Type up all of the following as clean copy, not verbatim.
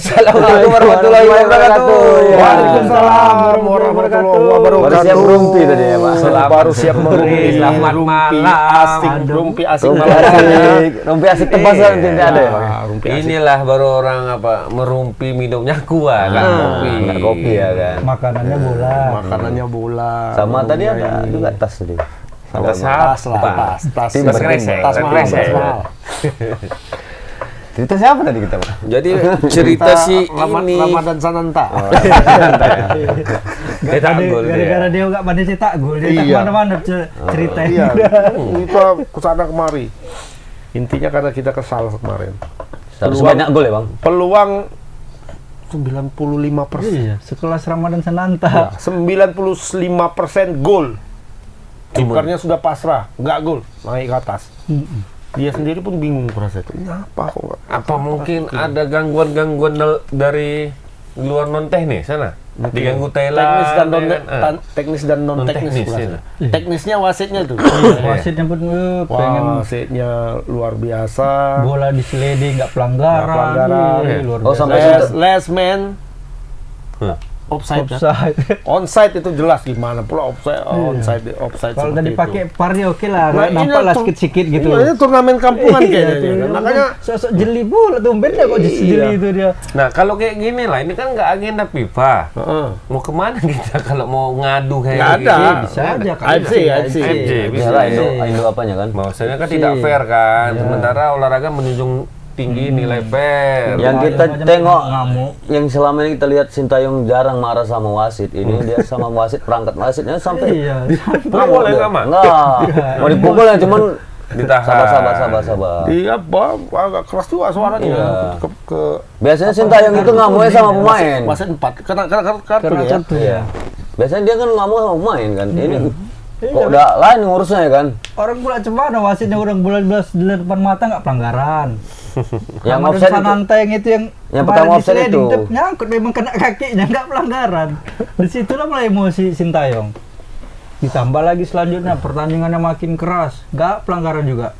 Assalamualaikum warahmatullahi wabarakatuh. Waalaikumsalam warahmatullahi wabarakatuh. Baru siap merumpi tadi ya, Pak. Baru siap merumpi. Selamat malam. Rumpi asik Rumpi malam. asik, rumpi asik tebas kan tidak ada. Rumpi asik. Inilah baru orang merumpi minumnya kuah kan kopi. Enggak kopi ya kan. Makanannya bola. Makanannya bola. Sama tadi ada juga tas tadi. Tas Tas Tas kresek. Tas mahal, tas mahal. Cerita siapa tadi kita, Pak? Jadi cerita si ini Ramadan Sananta. Cetak gol dia. Gara-gara dia nggak pandai cetak gol, dia tak Iya. kemana-mana ceritanya. Iya, kita kesana kemari. Intinya karena kita kesal kemarin. Harus banyak gol ya, Bang. Peluang 95%. Iya, sekelas Ramadan Sananta. Ya, 95% gol. Kipernya sudah pasrah, nggak gol, naik ke atas. Dia sendiri pun bingung merasa itu. Kenapa kok nggak? Apa mungkin ada gangguan-gangguan dari luar non teknis sana? Diganggu Thailand. Teknis dan non teknis. Non-teknis, Teknisnya wasitnya itu. Wasitnya pun pengen Wasitnya luar biasa. bola di sliding nggak pelanggaran. Nggak pelanggaran. Ih, luar Oh, biasa. sampai Last man offside. Offside. Onside itu jelas gimana pula offside Kalau udah seperti dipakai itu. VAR ya oke lah, Nah, nampak ini lah tuh- sikit-sikit gitu. Iya, ini turnamen kampungan Iya, kayaknya. tuh. Kan? Makanya sosok jeli bola tuh beda kok jeli itu dia. Nah kalau kayak gini lah, ini kan nggak agenda FIFA. heeh. Mau kemana kita kalau mau ngadu kayak Nggak gini? ada. Bisa aja kan. AFC. AFC bisa. Bisa lah Indo apanya kan? Bahwasanya kan tidak fair kan. Sementara olahraga menjunjung tinggi nilai fair. Yang kita Macam-macam tengok, ngamuk. yang selama ini kita lihat Sintayong jarang marah sama wasit. Ini dia sama wasit, perangkat wasitnya sampai Iya. Nggak boleh sama. enggak. Mau dipukul ya cuman Ditahan. sabar. Dia agak keras juga suaranya. Iya. Ke Biasanya Sintayong itu ngamuknya sama pemain. wasit 4 karena kartu Karena ya. kartu Iya. ya. Biasanya dia kan ngamuk sama pemain kan. Ini kok udah lain ngurusnya ya kan. Orang pula cemana wasitnya orang bola di depan mata nggak pelanggaran. Yang Ramadan offside itu. Sananta yang itu yang pertama di offside sliding, itu. dia nyangkut memang kena kakinya nggak pelanggaran. Disitulah mulai emosi Sintayong. Ditambah lagi selanjutnya pertandingannya makin keras, nggak pelanggaran juga.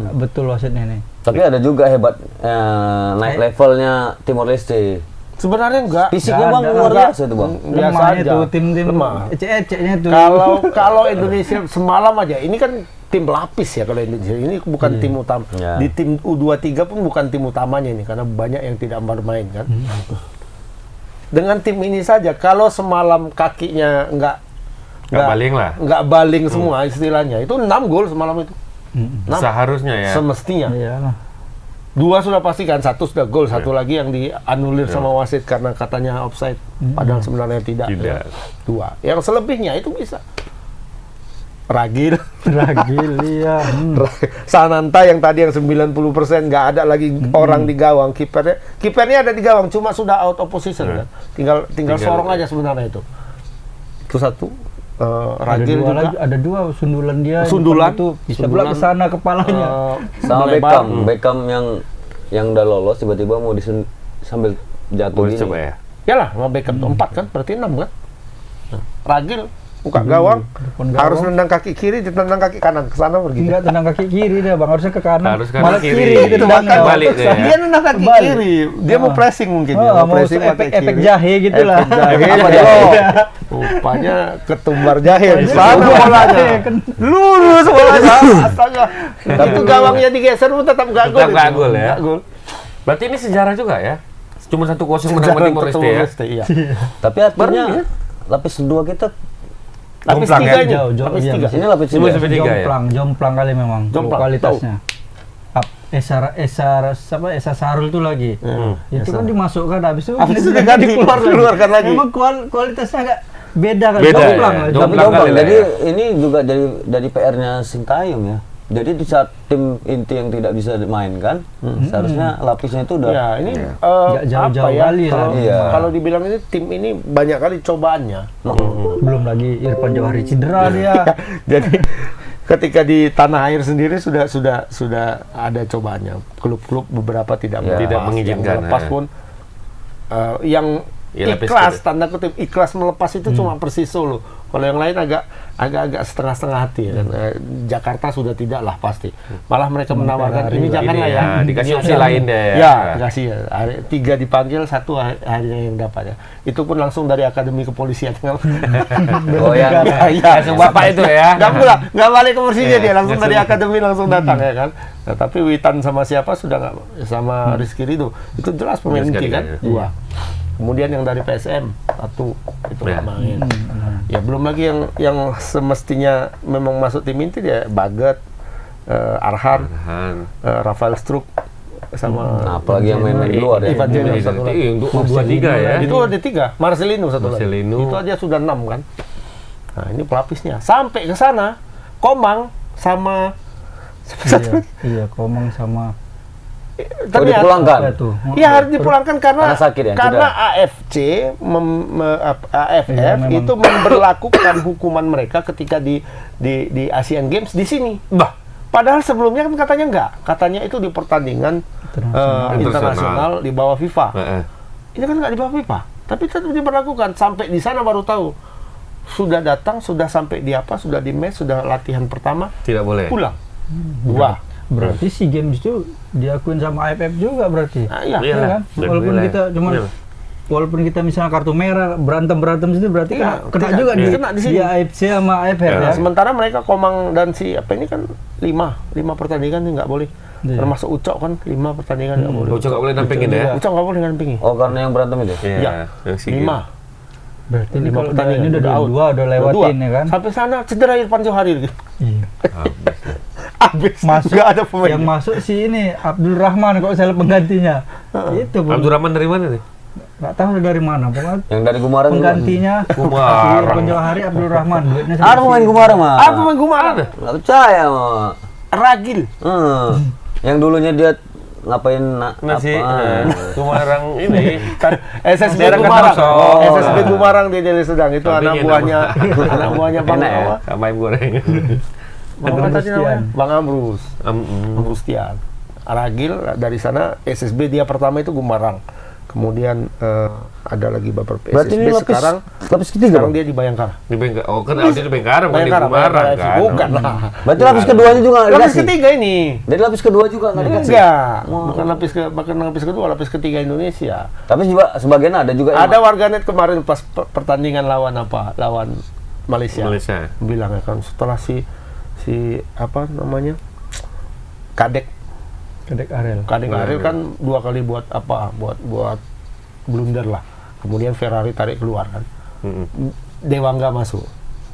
Betul wasitnya ini. Tapi ada juga hebat naik levelnya Timor Leste. Sebenarnya enggak. Fisiknya Nggak Bang ada. luar biasa tuh Bang. Biasa Lemah aja. itu tim-tim Lemah. ecek-eceknya tuh. Kalau Indonesia semalam aja, ini kan tim pelapis ya kalau Indonesia. Ini bukan tim utama. Ya. Di tim U23 pun bukan tim utamanya ini karena banyak yang tidak bermain kan. Dengan tim ini saja, kalau semalam kakinya Nggak baling lah. nggak baling semua istilahnya, itu 6 gol semalam itu. 6 Seharusnya ya. semestinya. Iya. 2 sudah pasti kan, 1 sudah gol, 1 lagi yang dianulir sama wasit karena katanya offside, padahal sebenarnya tidak. Tidak. 2. Yang selebihnya itu bisa. Ragil, Ragil iya. Sananta yang tadi yang 90% nggak ada lagi orang di gawang, kipernya ada di gawang, cuma sudah out of position kan. Tinggal sorong aja sebenarnya itu. Itu 1. Ragil juga. Ada dua sundulan dia. Sundulan. Itu bisa pula ke sana kepalanya. Sama melebar. Beckham yang udah lolos tiba-tiba mau sambil jatuh Boleh gini. coba ya. Yalah, sama Beckham tuh 4 kan, berarti 6 kan. Ragil buka gawang, depan gawang. harus nendang kaki kiri, ditendang kaki kanan ke sana pergi. Enggak tendang kaki kiri dia Bang, harusnya ke kanan. Harus kanan Malah kiri. kiri Itu ditendangnya. makan balik dia. Dia nendang kaki Balik. kiri. Dia mau pressing mungkin ya. Oh, mau pressing pakai efek kiri. jahe gitu lah. Efek jahe. Apa dia? dia? Rupanya ketumbar jahe di sana bolanya. Lurus bolanya. Astaga. Itu gawangnya digeser pun tetap nggak gol. Tetap nggak itu. gol ya. Nggak gol. Berarti ini sejarah juga ya. Cuma 1-0 menang sama Timor Leste ya. Iya. Tapi artinya lapis kedua kita Lapis Jomplang 3 ya? ini. Jauh, Lapis iya, 3. ini lapis Cuma kedua. sampai 3 ya. Jomplang kali memang Jomplang, kualitasnya. Esa Sarul itu lagi. Itu kan dimasukkan habis itu Habis itu kan dikeluarkan lagi. Memang kualitasnya agak beda kan. Beda, Jomplang ya. lah. Tapi Jomplang jomplang. kali lah Jadi ya. ini juga dari PR-nya Sintayong ya. Jadi di saat tim inti yang tidak bisa dimainkan, seharusnya lapisnya itu udah Ya, ini Nggak jauh-jauh apa ya? kali lah. Iya. Kalau dibilang ini tim ini banyak kali cobaannya. Belum lagi Irfan Jawahri cedera dia. Jadi ketika di tanah air sendiri sudah ada cobaannya. Klub-klub beberapa tidak Ya. Tidak melepas. mengizinkan, Yang melepas ya. pun yang Ya, lapis ikhlas, kedua. tanda kutip ikhlas melepas itu cuma Persis Solo. Kalau yang lain agak setengah-setengah hati ya kan. Jakarta sudah tidak lah pasti. Malah mereka menawarkan ini janganlah Ini ya. dikasih Ini opsi ada- lain deh. Ya, dikasih ya. 3 dipanggil, 1 harinya yang dapat ya. Itu pun langsung dari Akademi Kepolisian. Oh yang Ya, Bapak itu ya. nggak balik ke Persija dia langsung dari akademi langsung datang ya kan. Nah, tapi Witan sama siapa sudah nggak, sama Rizky Ridho itu jelas pemain Rizky inti kan, Ridho, 2. Kemudian yang dari PSM 1 itu Ya. nggak main. Ya belum lagi yang semestinya memang masuk tim inti dia Baget, Arhan, Rafael Struk sama Nah, apalagi yang main di luar ya. Ivan Jeno satu lagi. Yang 2-3 ya. Itu ada 3, Marcelino satu Marcelino. lagi. Itu aja sudah 6 kan. Nah, ini pelapisnya. Sampai ke sana, Komang sama Iya, Komang sama Oh, dipulangkan. apa tuh? Iya harus dipulangkan karena Karena sakit ya, karena cedera. AFC AFF Iya, memang. itu memberlakukan hukuman mereka ketika di Asian Games di sini. Bah, Padahal sebelumnya kan katanya enggak. Katanya itu di pertandingan internasional di bawah FIFA. Ini kan nggak di bawah FIFA, tapi tetap diberlakukan. Sampai di sana baru tahu. Sudah datang, sudah sampai di apa, sudah di match, sudah latihan pertama, tidak boleh. pulang. 2. berarti SEA Games itu diakuin sama AFF juga berarti. Nah, iya. Iya kan? Walaupun kita cuman walaupun kita misalnya kartu merah berantem situ berarti Iya, kena tidak. juga Kena di sini. di AFC sama AFF Nah, ya. sementara mereka Komang dan si apa ini kan 5 pertandingan nih nggak boleh. Iya. Termasuk Ucok kan 5 pertandingan nggak boleh. Bocor nggak boleh dampingin ya. Ucok nggak boleh nampingi. Oh karena yang berantem itu. Iya, Ya, yang SEA 5. Berarti ini 5 kalau pertandingan ini udah out. 2 udah lewatin ya kan. Sampai sana cedera Irfan Johari gitu. Iya. Habis. Habis. Masuk Nggak ada pemain. yang masuk si ini Abdul Rahman kok saya penggantinya. Itu Bu. Abdul Rahman dari mana nih? Nggak tahu dari mana pokoknya Yang dari Gumarang juga. penggantinya Gumarang. Penjual hari Abdul Rahman duitnya Ada pemain Gumarang mah. Apa pemain Gumarang? Nggak percaya mah. Ragil. Yang dulunya dia ngapain Nasi apa? Gumarang ini. SSB Daerah Gumarang. Kartoso. SSB Gumarang di Deli Sedang itu Tapi anak enak, buahnya Bang Enak ya? apa? Sama ayam goreng. Bang apa tadi namanya? Bang Amrus. Mm. Amrus Tian. Ragil dari sana SSB dia pertama itu Gumarang. Kemudian ada lagi beberapa Berarti ini SSB lapis ketiga, sekarang Bang? dia di Bayangkara. Di Bengkara. Oh, kan dia di Bengkara, bukan di Bayangkara, Gumarang Bayangkara FC. kan. Bukan lah. Berarti lapis keduanya juga nggak Lapis dikasih? ketiga ini. Jadi lapis kedua juga nggak dikasih? Enggak, bukan lapis kedua, lapis ketiga Indonesia. Tapi juga sebagian ada juga yang Ada warganet kemarin pas pertandingan lawan Malaysia. Malaysia. Bilang ya kan setelah si apa namanya? Kadek Kedek Arel. Ariel kan 2 kali buat blunder lah. Kemudian Ferrari tarik keluar kan. Dewangga masuk.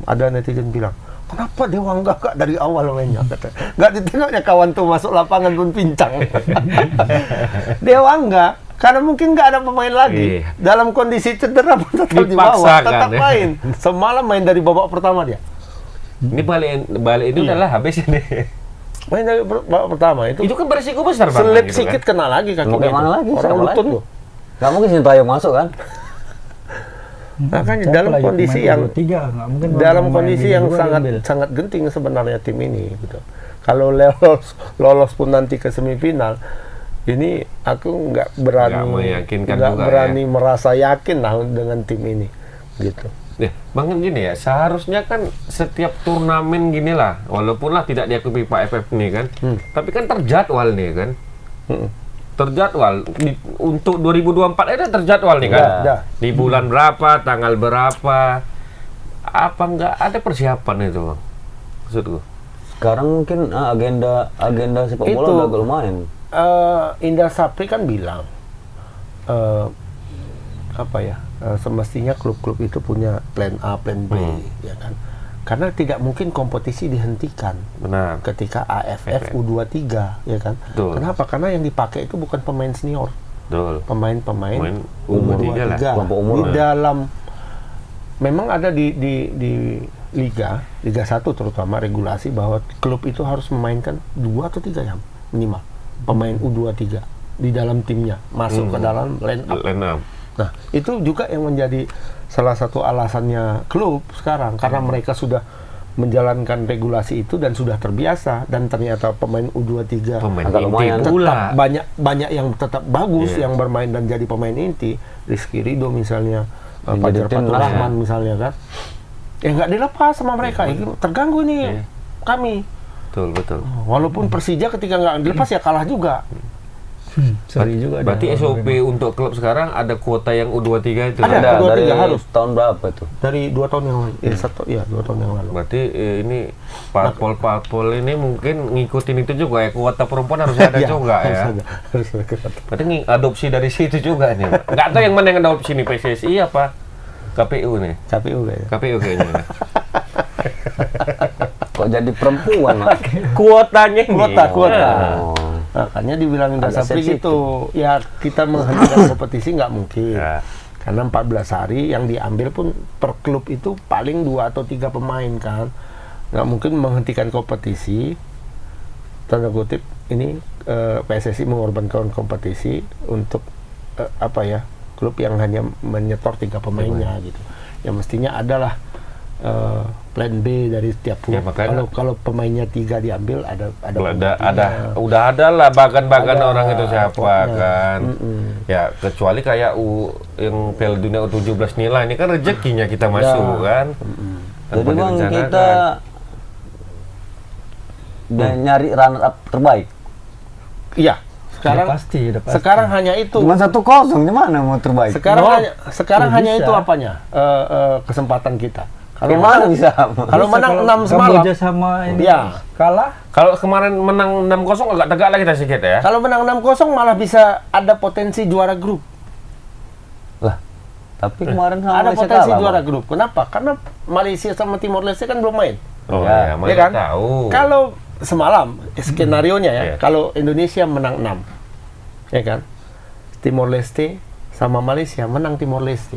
Ada netizen bilang, kenapa Dewangga gak dari awal mainnya? Kata. Gak ditengoknya kawan tuh masuk lapangan pun pincang. Dewangga karena mungkin nggak ada pemain lagi. Iya. Dalam kondisi cedera pun tetap di bawah, Dipaksakan, tetap ya. main. Semalam main dari babak pertama dia. Ini balik ini Iya. udahlah habis ini. Main dari babak pertama itu. Itu kan beresiko besar Bang. Selip gitu sikit kan. kena lagi kakinya. Mau kemana itu. lagi? Orang Siapa lutut lagi? loh. Nggak mungkin Sintayong masuk kan? Makanya Siapa dalam lagi kondisi pemain yang 23, nggak mungkin dalam pemain kondisi ini yang juga sangat diambil. sangat genting sebenarnya tim ini gitu. Kalau lolos pun nanti ke semifinal, ini aku nggak berani Nggak meyakinkan nggak juga, berani merasa yakin lah dengan tim ini gitu. Ya, Bang gini ya, seharusnya kan setiap turnamen gini lah, walaupun lah tidak diakui Pak FF nih kan, tapi kan terjadwal nih kan, terjadwal untuk 2024 ada terjadwal nih kan, Ada. di bulan berapa, tanggal berapa, apa nggak ada persiapan itu Bang? Maksudku. Sekarang mungkin agenda sepak bola Itu. udah agak lumayan. Indra Sapri kan bilang semestinya klub-klub itu punya plan A, plan B, ya kan? Karena tidak mungkin kompetisi dihentikan Benar. ketika AFF U23, ya kan? Betul. Kenapa? Karena yang dipakai itu bukan pemain senior, Betul. pemain-pemain Pemain umur tiga lah, kelompok umur di lah. dalam. Memang ada di Liga 1 terutama regulasi bahwa klub itu harus memainkan 2 atau 3 yang minimal pemain U23 di dalam timnya masuk ke dalam line up. Lenam. Nah, itu juga yang menjadi salah satu alasannya klub sekarang karena mereka sudah menjalankan regulasi itu dan sudah terbiasa, dan ternyata pemain U23 Pemain Agak inti lumayan. pula. banyak yang tetap bagus Iya. yang bermain dan jadi pemain inti. Rizky Ridho misalnya, Yang Fajar jadi Fatur timnas, Rahman misalnya kan, nggak dilepas sama mereka. Ini terganggu nih Iya. kami. Betul. Walaupun Persija ketika nggak dilepas ya kalah juga. Sorry juga. Berarti dia. SOP untuk klub sekarang ada kuota yang U23 itu. Ada. kan? U23 dari harus. tahun berapa itu? Dari 2 tahun yang lalu, 2 tahun yang lalu. Berarti ini parpol ini mungkin ngikutin itu juga ya, kuota perempuan harus ada Iya, juga harus ya. ada, harus ada. Berarti adopsi dari situ juga nih. Pak. Nggak tahu yang mana yang adopsi nih, PSSI apa KPU nih? KPU kayaknya. KPU kayaknya. Kok jadi perempuan, Mak? Kuotanya nih. Kuota. Oh. Makanya dibilangin Agak Dasapri sensitif. gitu. Ya kita menghentikan kompetisi nggak mungkin. Ya. Karena 14 hari yang diambil pun per klub itu paling 2 atau 3 pemain kan. Nggak mungkin menghentikan kompetisi. Tanda kutip ini PSSI mengorbankan kompetisi untuk klub yang hanya menyetor 3 pemainnya gitu. Ya mestinya adalah plan B dari setiap klub. Ya, makanya- Kalau pemainnya 3 diambil ada Udah ada lah bagan-bagan Ada orang itu siapa pokoknya. kan. Ya kecuali kayak yang Piala Dunia U17 nilai ini kan rezekinya kita masuk kan. Jadi Tanpa Bang, direncanakan. kita nyari runner up terbaik. Iya. Udah pasti. Sekarang hanya itu. Cuma 1-0, gimana mau terbaik? Sekarang Nggak hanya bisa. itu apanya? Kesempatan kita. Kalau Gimana menang, bisa? kalau menang 6 semalam. Kamboja sama ini Ya. kalah. Kalau kemarin menang 6-0 agak tegak lagi kita sedikit ya. Kalau menang 6-0 malah bisa ada potensi juara grup. Lah, tapi kemarin sama Ada Malaysia potensi kalah, juara Bang. grup. Kenapa? Karena Malaysia sama Timor Leste kan belum main. Oh Ya. ya, mana Ya kan? tahu. Kalau semalam skenarionya ya, Iya. kalau Indonesia menang 6. Ya kan? Timor Leste sama Malaysia menang Timor Leste.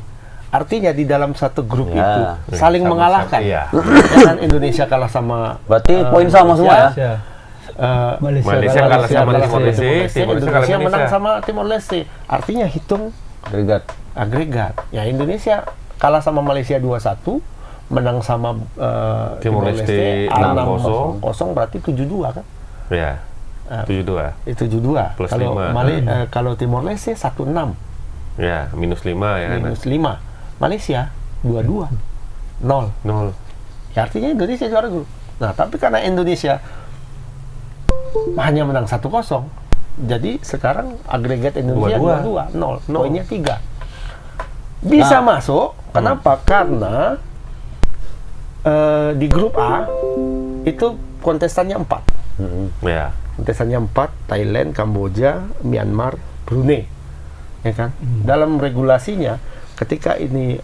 Artinya di dalam satu grup Ya. itu saling Sama-sama, mengalahkan. iya. Ya kan Indonesia kalah sama Berarti poin sama semua ya? Ya. Malaysia kalah sama Timor Leste, Timor Leste kalah Indonesia menang Malaysia. sama Timor Leste. Artinya hitung Agregat. agregat. Ya Indonesia kalah sama Malaysia 2-1, menang sama Timor Leste 6-0. 6-0 berarti 7-2 kan? Ya. 7-2. Itu 7-2. Plus Kalau 5. kalau Timor Leste 1-6 Ya, -5 ya. minus 5. Malaysia 2-2. 0. 0. Ya artinya Indonesia juara grup. Nah, tapi karena Indonesia hanya menang 1-0, jadi sekarang agregat Indonesia 2-2, 0. Poinnya 3. Bisa masuk, kenapa? Karena di grup A itu kontestannya 4. Ya. Kontestannya 4, Thailand, Kamboja, Myanmar, Brunei. Ya kan? Dalam regulasinya ketika ini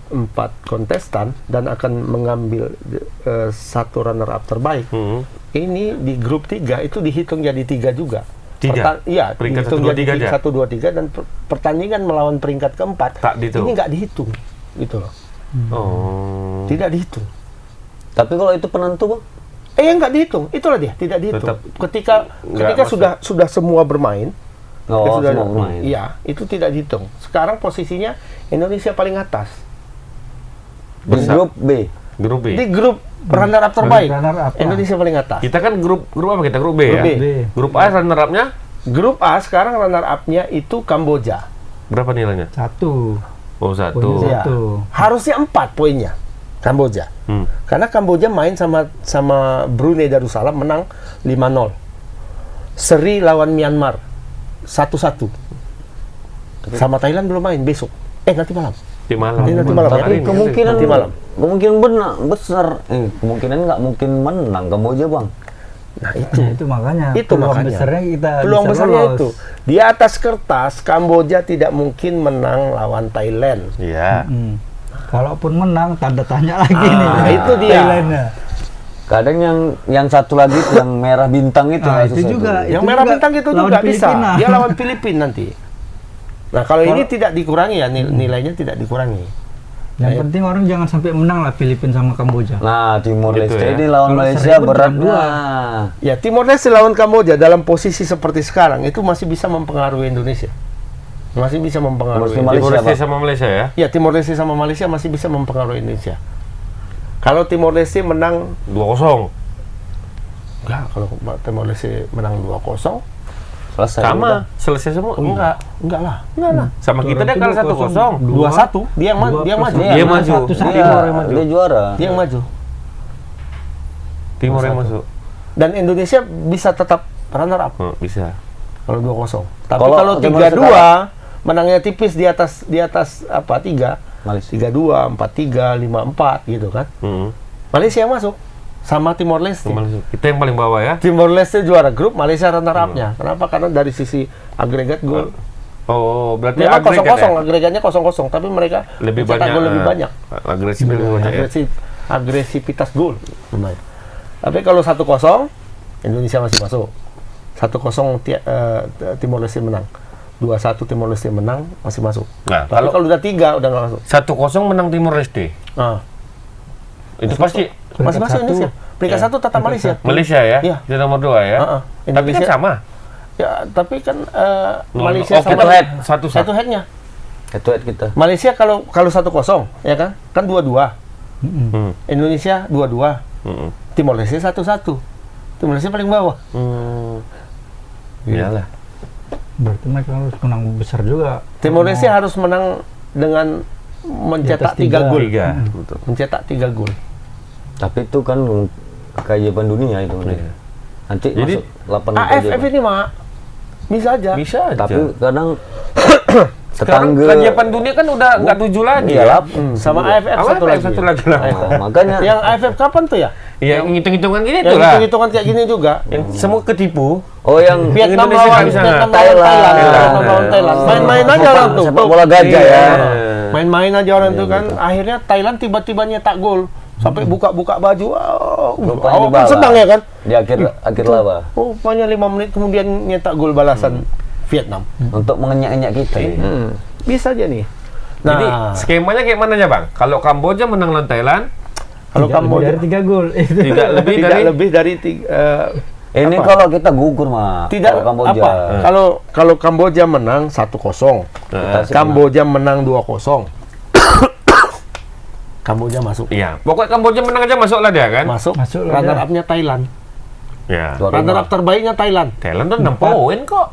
empat kontestan dan akan mengambil satu runner up terbaik. Ini di grup 3 itu dihitung jadi 3 juga. Iya, Peringkat dihitung 1, 2, 3 jadi aja? 1, 2, 3 dan pertandingan melawan peringkat keempat Tak dihitung? ini nggak dihitung, gitu loh. Oh. Tidak dihitung. Tapi kalau itu penentu, Bang? Nggak dihitung. Itulah dia, tidak dihitung. Tetap Ketika nggak sudah semua bermain, Oh, sudah semua bermain. iya, itu tidak dihitung. Sekarang posisinya Indonesia paling atas. Di grup B. Grup B. Di grup runner up terbaik, Runner up, Indonesia paling atas. Kita kan grup apa kita? Grup B ya? Grup B. Grup A runner up-nya Grup A sekarang runner up-nya itu Kamboja. berapa nilainya? 1. Oh, 1. Poinnya Iya. 1. Harusnya 4 poinnya Kamboja. Karena Kamboja main sama Brunei Darussalam menang 5-0. Seri lawan Myanmar 1-1. Sama Thailand belum main besok. Nanti malam. Di malam. Nanti malam ya. Tapi kemungkinan Nanti malam. kemungkinan benar besar. Kemungkinan nggak mungkin menang Kamboja, Bang. Nah, itu. Itu makanya. Itu peluang makanya. besarnya kita Peluang bisa besarnya lolos. itu. Di atas kertas Kamboja tidak mungkin menang lawan Thailand. Iya. Kalaupun menang, tanda tanya lagi nih. itu dia. Thailandnya. Kadang yang satu lagi tuh, yang merah bintang itu. Nah, nggak itu susah juga. tuh. Yang Itu merah juga bintang itu lawan juga bisa. Filipina. Dia lawan Filipina nanti. Nah, kalau ini tidak dikurangi ya, nilainya tidak dikurangi. Yang penting orang jangan sampai menang lah Filipina sama Kamboja. Nah, Timor Gitu Leste ya. ini lawan Kalau Malaysia seri pun berat. cuma 2. Nah, Ya, Timor Leste lawan Kamboja dalam posisi seperti sekarang itu masih bisa mempengaruhi Indonesia. Masih bisa mempengaruhi. Malaysia, Timor Leste Bang. sama Malaysia ya? Ya, Timor Leste sama Malaysia masih bisa mempengaruhi Indonesia. Kalau Timor Leste menang 2-0. enggak, kalau Timor Leste menang 2-0 Selesai. Sama, udah. selesai semua. Enggak. enggak lah. Sama kita dia kalah 1-0. 2-1 dia yang maju. Dia maju. Dia juara. Dia yang maju. Timor yang masuk. Dan Indonesia bisa tetap runner up Bisa. kalau 2-0. Tapi Kalau kalau Timor 3-2 menangnya tipis di atas apa 3. Malaysia. 3-2, 4-3, 5-4 gitu kan. Malaysia yang masuk sama Timor Leste. Kita yang paling bawah ya. Timor Leste juara grup, Malaysia runner up-nya. Kenapa? Karena dari sisi agregat gol. Oh, berarti Memang agregat 0-0, ya? agregatnya 0-0, tapi mereka Lebih mencetak banyak. gol lebih banyak. Agresif lebih banyak ya. Agresivitas gol lumayan. Tapi kalau 1-0 Indonesia masih masuk. 1-0 Timor Leste menang. 2-1 Timor Leste menang masih masuk. Nah, Tapi kalau udah 3 udah nggak masuk. 1-0 menang Timor Leste. Nah, Itu pasti masih masuk Indonesia. Peringkat 1 tetap Malaysia. Malaysia ya. Iya. Di nomor 2 ya. Tapi kan Indonesia sama. Ya, tapi kan Malaysia head to head, satu head to head-nya. Head to head kita. Malaysia kalau 1-0 ya kan? Kan 2-2. Indonesia 2-2. Timor Leste 1-1. Timor Leste paling bawah. Iyalah. Berarti mereka harus menang besar juga. Timor Leste harus menang dengan mencetak Di 3 atas gol. 3. Betul. Mencetak 3 gol. Tapi itu kan keajaiban dunia itu mereka. Nanti Jadi, masuk 8 AFF ini Mak bisa aja. Bisa aja. Tapi kadang sekarang tetangga keajaiban dunia kan udah nggak 7 lagi iya, ya. Sama AFF Apa satu lagi. satu lagi lah. Nah, makanya Yang AFF kapan tuh ya? Iya, hitung-hitungan gini Yang tuh lah. hitung-hitungan kayak gini juga. Yang semua ketipu. oh yang Vietnam Indonesia lawan bisa Vietnam nggak? lawan Thailand. Thailand. Vietnam lawan Thailand. Main-main aja orang tuh. sepak bola gajah Iya. ya. Main-main aja orang tuh kan. Akhirnya Thailand tiba-tiba nyetak gol. Sampai buka-buka baju. Rupanya Kan dibalas. senang ya kan? Di akhir lawa Rupanya 5 menit kemudian nyetak gol balasan Vietnam. untuk mengenyak-enyak kita. ya. Bisa aja nih. Jadi Nah, skemanya kayak mana aja, Bang? Kalau Kamboja menang lawan Thailand, kalau Kamboja dari 3 gol. tidak lebih tidak dari lebih dari Ini Apa? kalau kita gugur mah tidak kalau Kamboja. apa? Kalau Kamboja menang 1-0. Kita sih Kamboja menang 2-0. Kamboja masuk. Iya, pokoknya Kamboja menang aja masuk lah dia kan? Masuk. Masuk lah Runner dia. up-nya Thailand. Ya. Tuan Runner rumah. up terbaiknya Thailand. Thailand tuh 6 poin kok.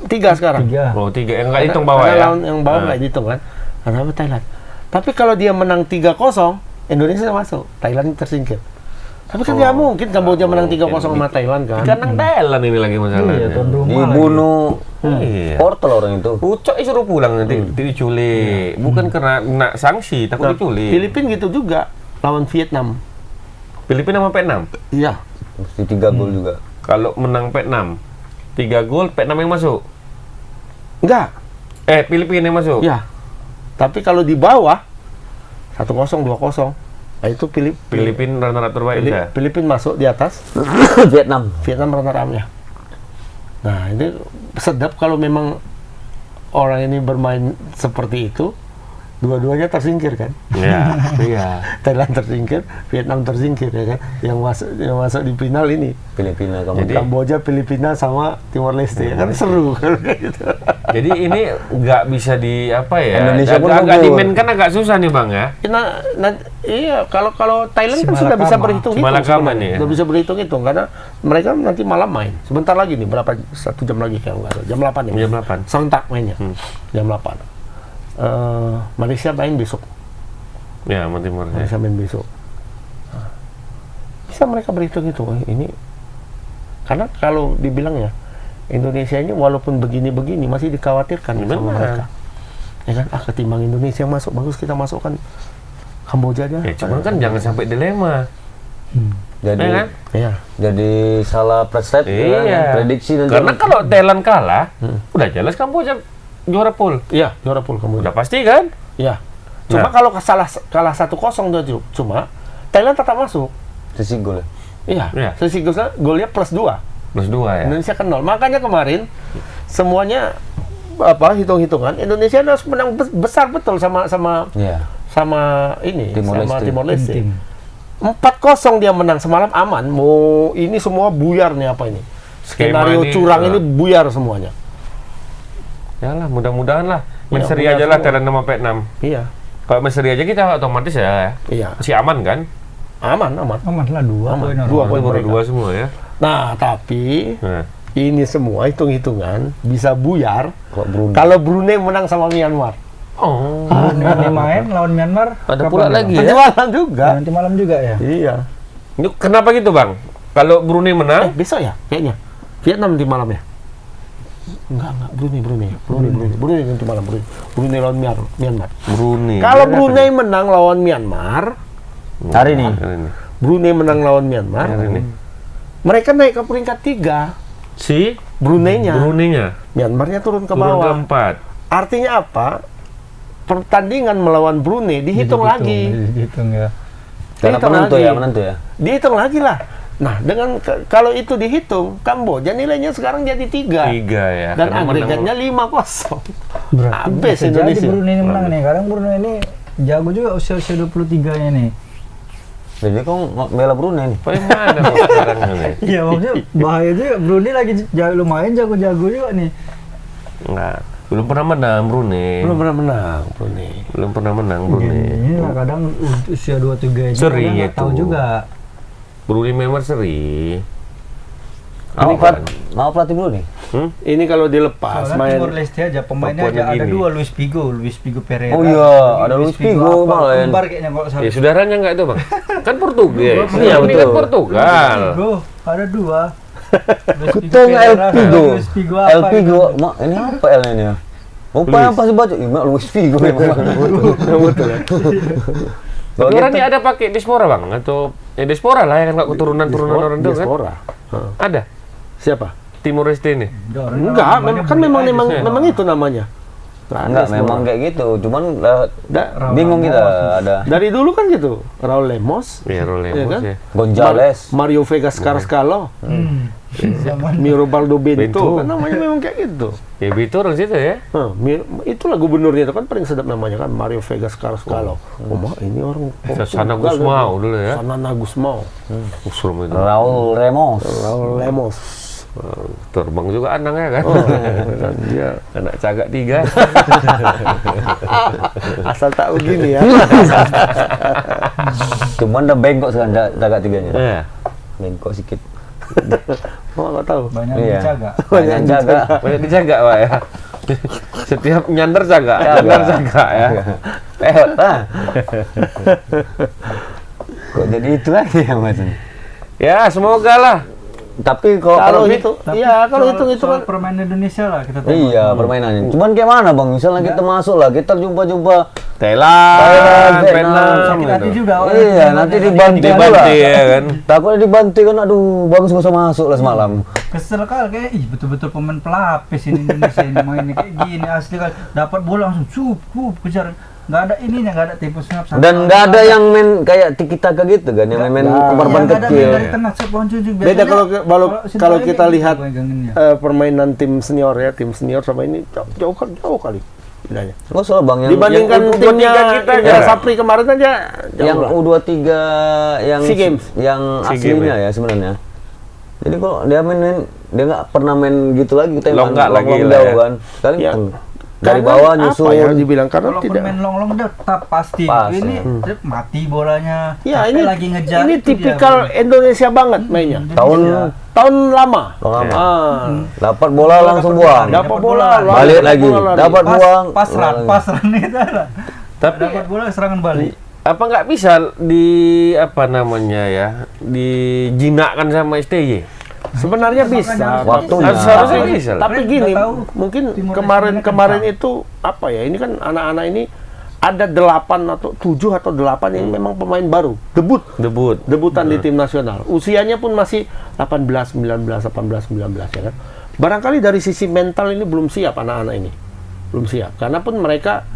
3 sekarang. 3. Oh, 3 yang nggak hitung bawah Karena ya. lawan yang bawah nggak dihitung kan. Runner up Thailand. Tapi kalau dia menang 3-0, Indonesia masuk. Thailand tersingkir. Tapi kan nggak mungkin Kamboja menang 3-0 sama Thailand kan. Karena Thailand ini lagi masalahnya. Iya, tuan rumah. Dibunuh Iya. portal orang itu. Ucok disuruh pulang nanti diculik. Bukan karena kena sanksi, takut diculik. Filipina gitu juga lawan Vietnam. Filipina sama Vietnam. Iya. Mesti 3 gol juga. Kalau menang Vietnam 3 gol, Vietnam yang masuk. Enggak. Filipina yang masuk. Iya. Tapi kalau di bawah 1-0, 2-0. Nah, itu Filipina runner up terbaik bisa. Filipina masuk di atas, Vietnam. Vietnam runner up-nya. Nah, ini sedap kalau memang orang ini bermain seperti itu, dua-duanya tersingkir kan. Iya, iya. Thailand tersingkir, Vietnam tersingkir ya kan. Yang masuk di final ini Filipina Jadi- Kamboja. Kamboja, Filipina sama Timor Leste ya kan seru kalau kayak gitu. Jadi ini nggak bisa di apa ya? Indonesia pun agak gugur. dimainkan agak susah nih Bang ya. Iya, kalau Thailand Si kan sudah bisa Malakama. berhitung-hitung. Malakama sebenarnya. nih ya. Sudah bisa berhitung-hitung karena mereka nanti malam main. Sebentar lagi nih, berapa 1 jam lagi kalau nggak salah. Jam 8 ya. Jam 8. Serentak mainnya. Jam 8. Malaysia main besok. Ya, sama Timor ya. Malaysia main besok. Nah, bisa mereka berhitung-hitung. Ini karena kalau dibilang ya Indonesia ini walaupun begini-begini masih dikhawatirkan sama Benar. mereka. Ya kan? Ketimbang Indonesia masuk bagus kita masukkan Kamboja aja. Ya, cuman kan jangan sampai dilema. Jadi Ya kan? Iya. jadi salah preset Iya. prediksi nanti. Karena kalau Thailand kalah, udah jelas Kamboja juara pool. Iya, juara pool Kamboja. Udah pasti kan? Iya. Cuma Nah. kalau kalah 1-0 dia cuma Thailand tetap masuk. sisi gol. Iya. Iya. Sisi golnya plus 2. Plus 2 ya. Indonesia kan 0. Makanya kemarin semuanya hitung-hitungan Indonesia harus menang besar betul sama Iya. ini Timor sama Leste. Timor Leste. Tim. 4-0 dia menang semalam aman. Mau ini semua buyar nih apa ini? Skema Skenario ini, curang ini buyar semuanya. Yalah, mudah-mudahan lah. Ya, Main seri mudah aja lah semua. Thailand sama Vietnam. Iya. Kalau main seri aja kita otomatis ya Iya. masih aman kan? Aman. Aman lah 2 Aman. poin. 2 poin Itu baru mereka. 2 semua ya. Nah, tapi Nah, ini semua hitung-hitungan bisa buyar Kalau Brunei. kalau Brunei menang sama Myanmar. oh, Ini main lawan Myanmar. ada kapan pula ya, lagi Bang? Nanti ya. malam juga. Nanti malam juga ya. Iya. Ini kenapa gitu bang? Kalau Brunei menang, Besok ya kayaknya. Vietnam nanti malam ya? Enggak, Brunei nanti malam. Brunei lawan Myanmar. Brunei. Kalau Brunei menang lawan Myanmar, Hari ini. Brunei menang lawan Myanmar, Hari ini. mereka naik ke peringkat 3. Si Brunei-nya. Myanmarnya turun ke turun bawah. keempat. Artinya apa? Pertandingan melawan Brunei dihitung lagi. Dihitung ya. Karena Dihitung menentu lagi. ya, menentu ya. Dihitung lagi lah. Nah, dengan kalau itu dihitung, Kamboja nilainya sekarang jadi 3. 3 ya. Dan Karena agregatnya 5-0. Berarti Habis bisa jadi Indonesia. Brunei ini menang nih. Kadang Brunei ini jago juga usia 23-nya nih. Jadi kok bela Brunei nih. Paling mana kok sekarang ini? Iya, maksudnya bahaya juga. Brunei lagi lumayan jago-jago juga nih. Enggak. Belum pernah menang Brunei. Belum pernah menang Brunei. Belum pernah menang Brunei. Ini lah kadang usia 23 ini Seri kadang nggak tahu itu. juga. Brunei Myanmar seri. Mau Apa? pelatih Brunei? Ini kalau dilepas Soalnya main Timor Leste aja pemainnya Papua aja ada Nugini. 2, Luis Figo Pereira. Oh iya, ada Luis Figo apa, malah. kembar kayaknya kalau salah. Ya saudaranya enggak itu bang? Kan Portugis. Iya, Ini kan betul. Portugal. Figo, ada 2. Kuteng El Figo. Luis Figo apa? El Figo. Mak, ini apa L ini ya? Lupa yang pasti baca. Ih, Mak, Luis Figo memang. betul ya. Kalau Tapi orang gitu- ini ada pakai diaspora bang? Atau diaspora lah ya kan nggak keturunan-turunan orang itu kan? Diaspora. Ada. Siapa? Timor Leste ini. Enggak, kan memang itu namanya. Enggak, memang kayak gitu. Cuman Da- bingung kita ada dari dulu kan gitu. Raul Lemos, Iya, Rolemos Iya kan? ya. Gonzales. Mario Vega Carrascalo, Zaman Mirobaldo Bento, Bento. kan namanya memang kayak gitu. Ya itu orang situ ya. Itulah gubernurnya itu kan paling sedap namanya kan Mario Vega Carrascalo. Oh, Mak, ini orang Sana Portugal Gusmao ya. dulu ya. Sanana Gusmao, Usrum itu. Raul Ramos. Raul Lemos. Terbang juga anaknya kan. Dan dia Anak cagak 3. asal tak begini ya. Cuman udah bengkok sekarang jaga tiganya. Iya. Bengkok sedikit. Oh, nggak tahu. banyak Iya. dijaga. Banyak jaga. Banyak dijaga Pak ya. Setiap nyander jaga. Jaga. Nyander jaga ya. Peot ah. Kok jadi itu lagi ya Mas? Ya semoga lah. Tapi Kalau kalau itu, Tapi ya kalau soal- hitung soal kan permainan Indonesia lah kita tengok. iya permainannya. Cuman kayak mana Bang? Misalnya kita masuk lah, kita jumpa-jumpa Thailand, Thailand, Vietnam, Sakit hati gitu. juga. orang Iya, yang nanti yang dibanting Dibanting ya kan. Takutnya dibanting kan, aduh bagus gak usah masuk lah semalam. Kesel kali kayak betul-betul pemain pelapis ini Indonesia ini mainnya kayak gini asli kan dapat bola langsung cup kejar nggak ada ininya nggak ada tempo snap Dan nggak ada yang main kayak tiki taka gitu kan, yang main umpan kecil. dari tengah sepuan cucuk beda kalau kita lihat pegangannya. permainan tim senior ya, tim senior sama ini jauh kali bedanya. Oh soal Bang, yang Dibandingkan yang timnya U23 kita ya, aja. Sapri kemarin aja jauh yang lah. U23 yang SEA Games. yang SEA aslinya Games, ya sebenarnya. Jadi kok dia main dia nggak pernah main gitu lagi, kita Longgak lagi lah jauh ya. kan. Sekali Ya. dari Karena bawah apa nyusul. ya dibilang karena Kalau tidak main long dia tetap pasti Pas, ini ya. mati bolanya ya Sampai ini lagi ngejar ini itu dia, tipikal Indonesia banget mainnya. Tahun lama. Lama. Ah. Dapat bola langsung buang. Dapat bola, Balik lagi. Dapat buang. pas-pasan itu ada. Tapi Dapat bola serangan balik. apa nggak bisa di apa namanya ya dijinakkan sama STY? Sebenarnya bisa. Waktunya. Harusnya bisa lah. Tapi gini, Nggak tahu. mungkin Timor kemarin Leste kemarin kencang. itu apa ya? Ini kan anak-anak ini ada 8 atau 7 atau 8 yang memang pemain baru, debutan di tim nasional. Usianya pun masih 18, 19, 18, 19 ya kan. Barangkali dari sisi mental ini belum siap anak-anak ini. Belum siap. Karena pun mereka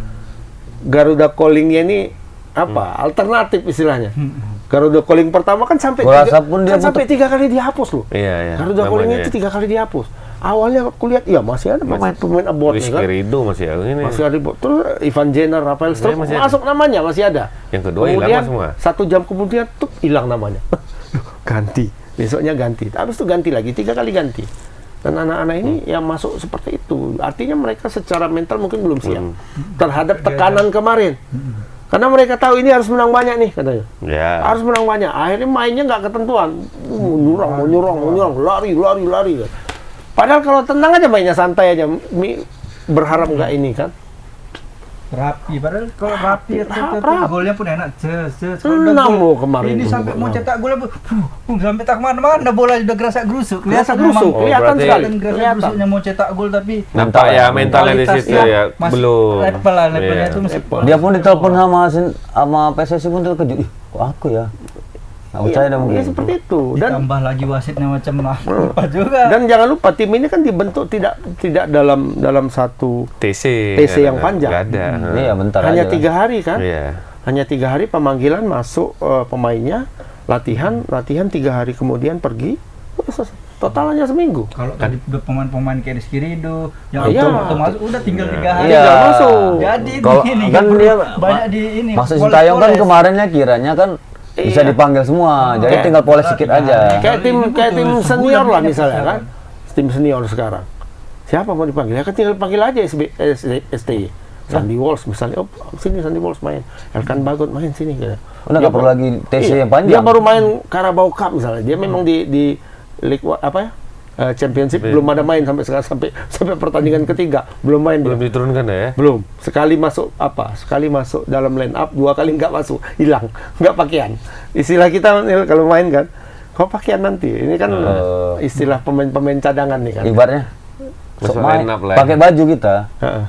Garuda Calling-nya ini apa? Alternatif istilahnya. Garuda Calling pertama kan sampai Gua rasa pun dia sampai 3 kali dihapus loh. Iya, iya. Garuda Calling namanya itu 3 kali dihapus. Awalnya aku lihat, ya masih ada pemain abot Rizky kan. Rido masih ada ini. Masih ada. Terus Ivan Jenner, Rafael Struik masih ada. masuk namanya, masih ada. Yang kedua hilang Kemudian semua. 1 jam kemudian tuh hilang namanya. Ganti. Besoknya ganti. Habis itu ganti lagi, 3 kali ganti. Dan anak-anak ini yang masuk seperti itu. Artinya mereka secara mental mungkin belum siap terhadap tekanan kemarin. Karena mereka tahu ini harus menang banyak nih katanya. Ya. Harus menang banyak. Akhirnya mainnya nggak ketentuan. Mau nyurang, lari. Padahal kalau tenang aja mainnya santai aja. Berharap nggak ini kan. Rapi, padahal kalau rapi Rapi. golnya pun enak. Enam loh kemarin Ini tuh, sampai mau enam. cetak gol sampai tak kemana-mana bola udah gerasa gerusuk. Gerasa Kelihatan gerusuk, memang- kelihatan berarti- sekali. gerasa Kelihatan. gerusuknya mau cetak gol tapi Nampak ya mentalnya di situ ya. Belum. levelnya Iya. itu masih Dia pun ditelepon sama PSSI pun terkejut. Ih, kok aku ya? Nggak percaya dah mungkin. Ya seperti itu. Dan tambah lagi wasitnya macam apa juga. dan jangan lupa tim ini kan dibentuk tidak dalam satu TC. TC yang panjang. Nggak ada. Iya, bentar hanya aja. 3 hari kan. Iya. Hanya 3 hari pemanggilan masuk pemainnya, latihan 3 hari kemudian pergi. Total hanya seminggu. Kalau tadi udah pemain-pemain kayak Rizky Ridho yang Iya. waktu masuk udah tinggal 3 hari. Iya. Tinggal masuk. Jadi Kalau ini kan dia banyak di ini. Maksud Sintayong kan poles-poles. kemarinnya kiranya kan bisa Iya. dipanggil semua. Jadi Oke. tinggal poles sedikit aja. Kayak tim Ini betul, senior lah sebulan ini misalnya persiapan. kan. Tim senior sekarang. Siapa mau dipanggil? Ya kan tinggal panggil aja STY. Sandy Walsh misalnya, oh sini Sandy Walsh main, Elkan Bagot main sini gitu. Udah nggak perlu lagi TC yang panjang. Dia baru main Carabao Cup misalnya. Dia memang di League apa ya? Championship belum ada main sampai sekarang sampai pertandingan ketiga belum main Belum dia. diturunkan ya? Belum. Sekali masuk dalam line up, 2 kali nggak masuk, hilang, nggak pakaian. Istilah kita kalau main kan, kau pakaian nanti. Ini kan istilah pemain-pemain cadangan nih kan. Ibaratnya sok Masuk main, line up lah ya. pakai baju kita, Heeh.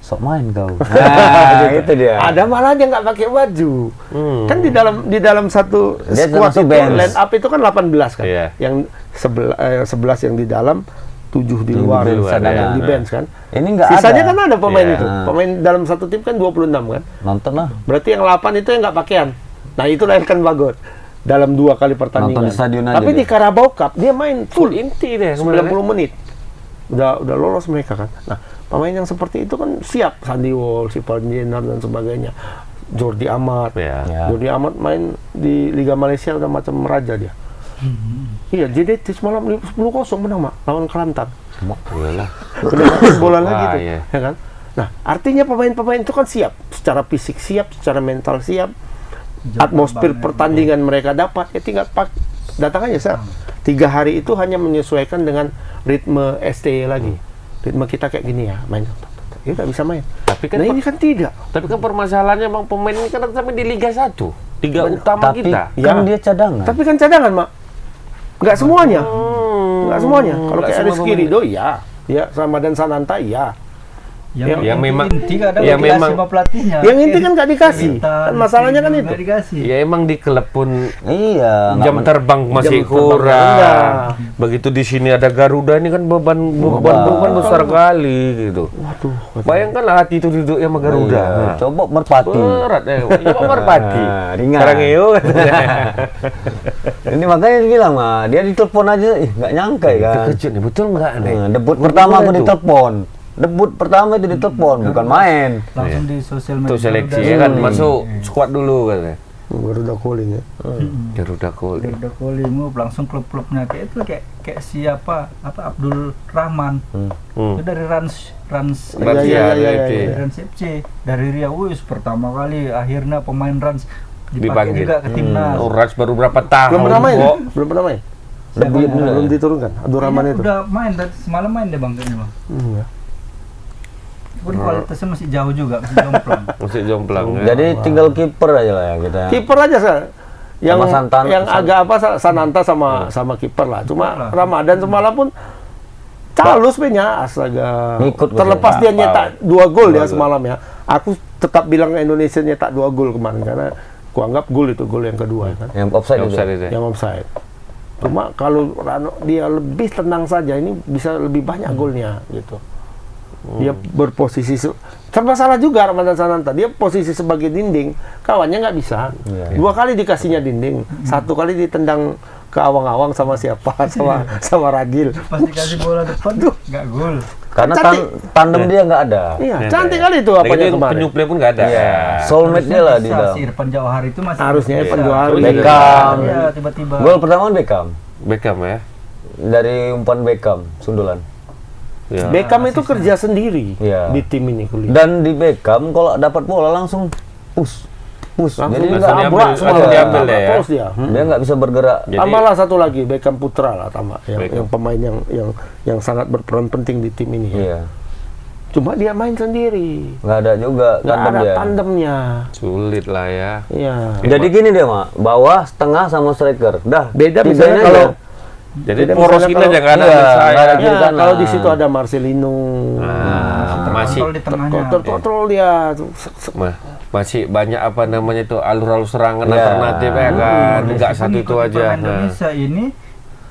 sok main kau. Nah, itu dia. Ada malah dia nggak pakai baju. Kan di dalam satu Dia squad termasuk itu bench. line up itu kan 18 kan. Iya. Yang 11 yang di dalam, 7 di luar, di luar, yang ya. di bench kan. Ini nggak Sisanya ada. kan ada pemain Iya. itu. Pemain dalam satu tim kan 26 kan. Nonton lah. Berarti yang 8 itu yang nggak pakaian. Nah, itu Elkan Bagot dalam 2 kali pertandingan. Nonton di stadion aja Tapi dia. di Carabao Cup dia main full Inti deh 90 menit. Udah lolos mereka kan. Nah, pemain yang seperti itu kan siap, Sandy Walsh, Ivan Jenner dan sebagainya. Jordi Amat. Ya. Ya. Jordi Amat main di Liga Malaysia udah macam raja dia. Iya, JDT semalam 10-0 menang, Mak, lawan Kelantan. Iyalah. Udah main bola lagi Wah, tuh, iya. ya kan? Nah, artinya pemain-pemain itu kan siap, secara fisik siap, secara mental siap. Atmosfer pertandingan mereka dapat, ya tinggal datang aja sah. 3 hari itu hanya menyesuaikan dengan ritme STY lagi. Ritme kita kayak gini ya, main. Ya udah bisa main. Tapi kan Nah ini kan tidak. Tapi kan permasalahannya emang pemain ini kan sampai di Liga 1. Liga utama Tapi kita. kan Ya. dia cadangan. Tapi kan cadangan, Mak. Nggak semuanya. Nggak semuanya. Kalau nggak kayak semua Rizky pemain. Ridho, ya. Ya, Ramadan Sananta, ya. Ya, memang- inti kadang ya, dikasih memang- sama pelatihnya. Yang inti kan nggak dikasih. Kita, Kan masalahnya kan itu. nggak dikasih. Ya emang di klub pun Iya. nggak jam men- terbang masih Jam terbang kurang. rendah. Begitu di sini ada Garuda ini kan beban besar kali gitu. Waduh. Bayangkanlah hati itu duduk sama Garuda. Iya, Nah. coba merpati. Berat coba merpati. Ringan. Sekarang iyo. Ini makanya dia bilang mah, dia ditelepon aja, ih nggak nyangka ya kan. Terkejut nih, betul nggak nih? Nah, debut pertama aku ditelepon. Debut pertama itu ditelepon, bukan main. Langsung di sosial media. Untuk seleksi udah- ya kan masuk squad dulu katanya. Garuda calling ya. Garuda Gold. Udah calling langsung klub-klubnya kayak itu kayak siapa Abdul Rahman itu dari Rans Rans, Iya, dari Rans FC dari Riau wis pertama kali akhirnya pemain Rans dipakai Dipanggil. juga ke timnas. Oh, Rans baru berapa tahun? Belum pernah main? kok. Belum pernah main? Debut dulu. Belum diturunkan. Abdul Rahman Ini itu. udah main tadi semalam main deh bang kayaknya bang. Ya. Pun kualitasnya masih jauh juga masih jomplang. Masih jomplang ya. Jadi tinggal kiper aja lah ya kita. Kiper aja sah. Yang Sama Santan- yang agak apa Sananta sama kiper lah. Cuma Kiper lah. Ramadan semalam pun calus punya astaga. Ngikut Terlepas gitu. dia nyetak 2 gol ya semalam ya. Aku tetap bilang Indonesia nyetak 2 gol kemarin karena kuanggap gol itu gol yang kedua ya kan. Yang offside itu. Offside itu. Yang offside. Cuma kalau dia lebih tenang saja ini bisa lebih banyak golnya gitu. Dia berposisi serba salah juga Ramadan Sananta. Dia posisi sebagai dinding, kawannya nggak bisa. Iya. 2 kali dikasihnya dinding, 1 kali ditendang ke awang-awang sama siapa? sama Ragil. Pas dikasih bola depan nggak gol. Karena Cantik. tandem dia nggak ada. Iya, cantik kali itu apanya Itu kemarin. penyuplai pun nggak ada. Iya. Soulmate dia lah di Bisa dalam. si Irfan Jauhari itu masih Harusnya bisa. Irfan Jauhari. Beckham. Iya, tiba-tiba. Gol pertama kan Beckham. Beckham ya. Dari umpan Beckham, sundulan. Ya. Beckham itu kerja sendiri Iya. di tim ini kuliah. Dan di Beckham kalau dapat bola langsung push. push. Langsung Jadi langsung nggak diambil, abrak langsung semua. diambil ya. Terus dia. Dia nggak bisa bergerak. Jadi- Tambahlah satu lagi Beckham Putra lah tambah Beckham. yang pemain yang sangat berperan penting di tim ini. Iya. Cuma dia main sendiri. Nggak ada juga Nggak tandem ada dia. tandemnya. Sulit lah ya. Iya. Jadi gini dia, Mak. Bawah, setengah sama striker. Dah. Beda tigain misalnya aja. kalau Jadi Beda poros misalnya ini kalau- aja nggak ada iya, saya. nggak ada kiri ya, kanan. kalau di situ ada Marcelino. Masih Terkontrol di tengahnya. Terkontrol dia. masih banyak apa namanya itu alur-alur serangan Iya. alternatif ya kan. Enggak Meskipun satu itu ikut aja. pemain Nah. Indonesia ini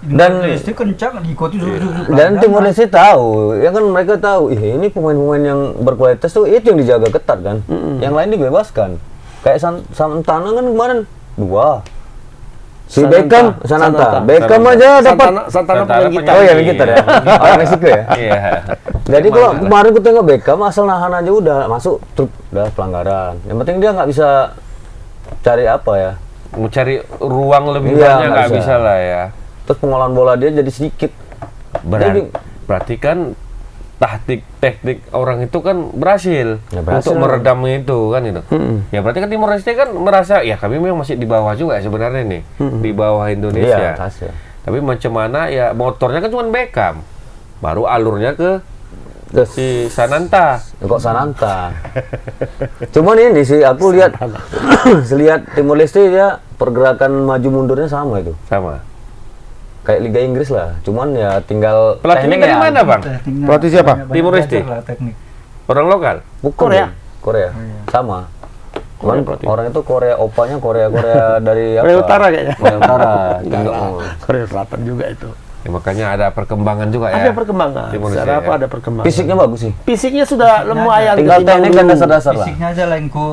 Dan- itu kencang diikuti Dan Timor Leste tahu, ya kan mereka tahu, ini pemain-pemain yang berkualitas tuh itu yang dijaga ketat kan. Yang lain dibebaskan. Kayak Santana kan kemarin 2. Si Beckham, Sananta. Beckham aja dapat. Santana Santana pemain kita. Oh ya gitar ya. Orang Meksiko ya. Iya. Jadi kalau kemarin gue tengok Beckham asal nahan aja udah masuk truk, udah pelanggaran. Yang penting dia nggak bisa cari apa ya. Mau cari ruang lebih Iya, banyak nggak nggak bisa. bisa lah ya. Terus pengolahan bola dia jadi sedikit. Berarti kan teknik orang itu kan berhasil, Ya, berhasil. untuk meredam itu kan itu. Ya berarti kan Timor Leste kan merasa ya kami memang masih di bawah juga ya sebenarnya nih, di bawah Indonesia. Iya, hasil. Tapi macam mana ya motornya kan cuma Beckham, baru alurnya ke Terus si Sananta. kok Sananta. Cuman ini sih aku lihat lihat Timor Leste ya pergerakan maju mundurnya sama itu. Sama. Kayak Liga Inggris lah. Cuman ya tinggal Pelatihnya teknik dari ya. mana bang? Pelatih siapa? Timor Leste? Teknik. Orang lokal? Bukan, Korea. Korea. Sama. Cuman pelatih. orang itu Korea, opanya Korea dari apa? Korea Utara kayaknya. Korea Utara. Enggak Tinggal- lah. Korea Selatan juga itu. Ya, makanya ada perkembangan juga ya. Ada perkembangan. Timor Leste, Secara apa ya. ada perkembangan. Fisiknya bagus sih. Fisiknya sudah lumayan. Tinggal ketimbang teknik dulu. dan dasar-dasar lah. Fisiknya aja lah yang ku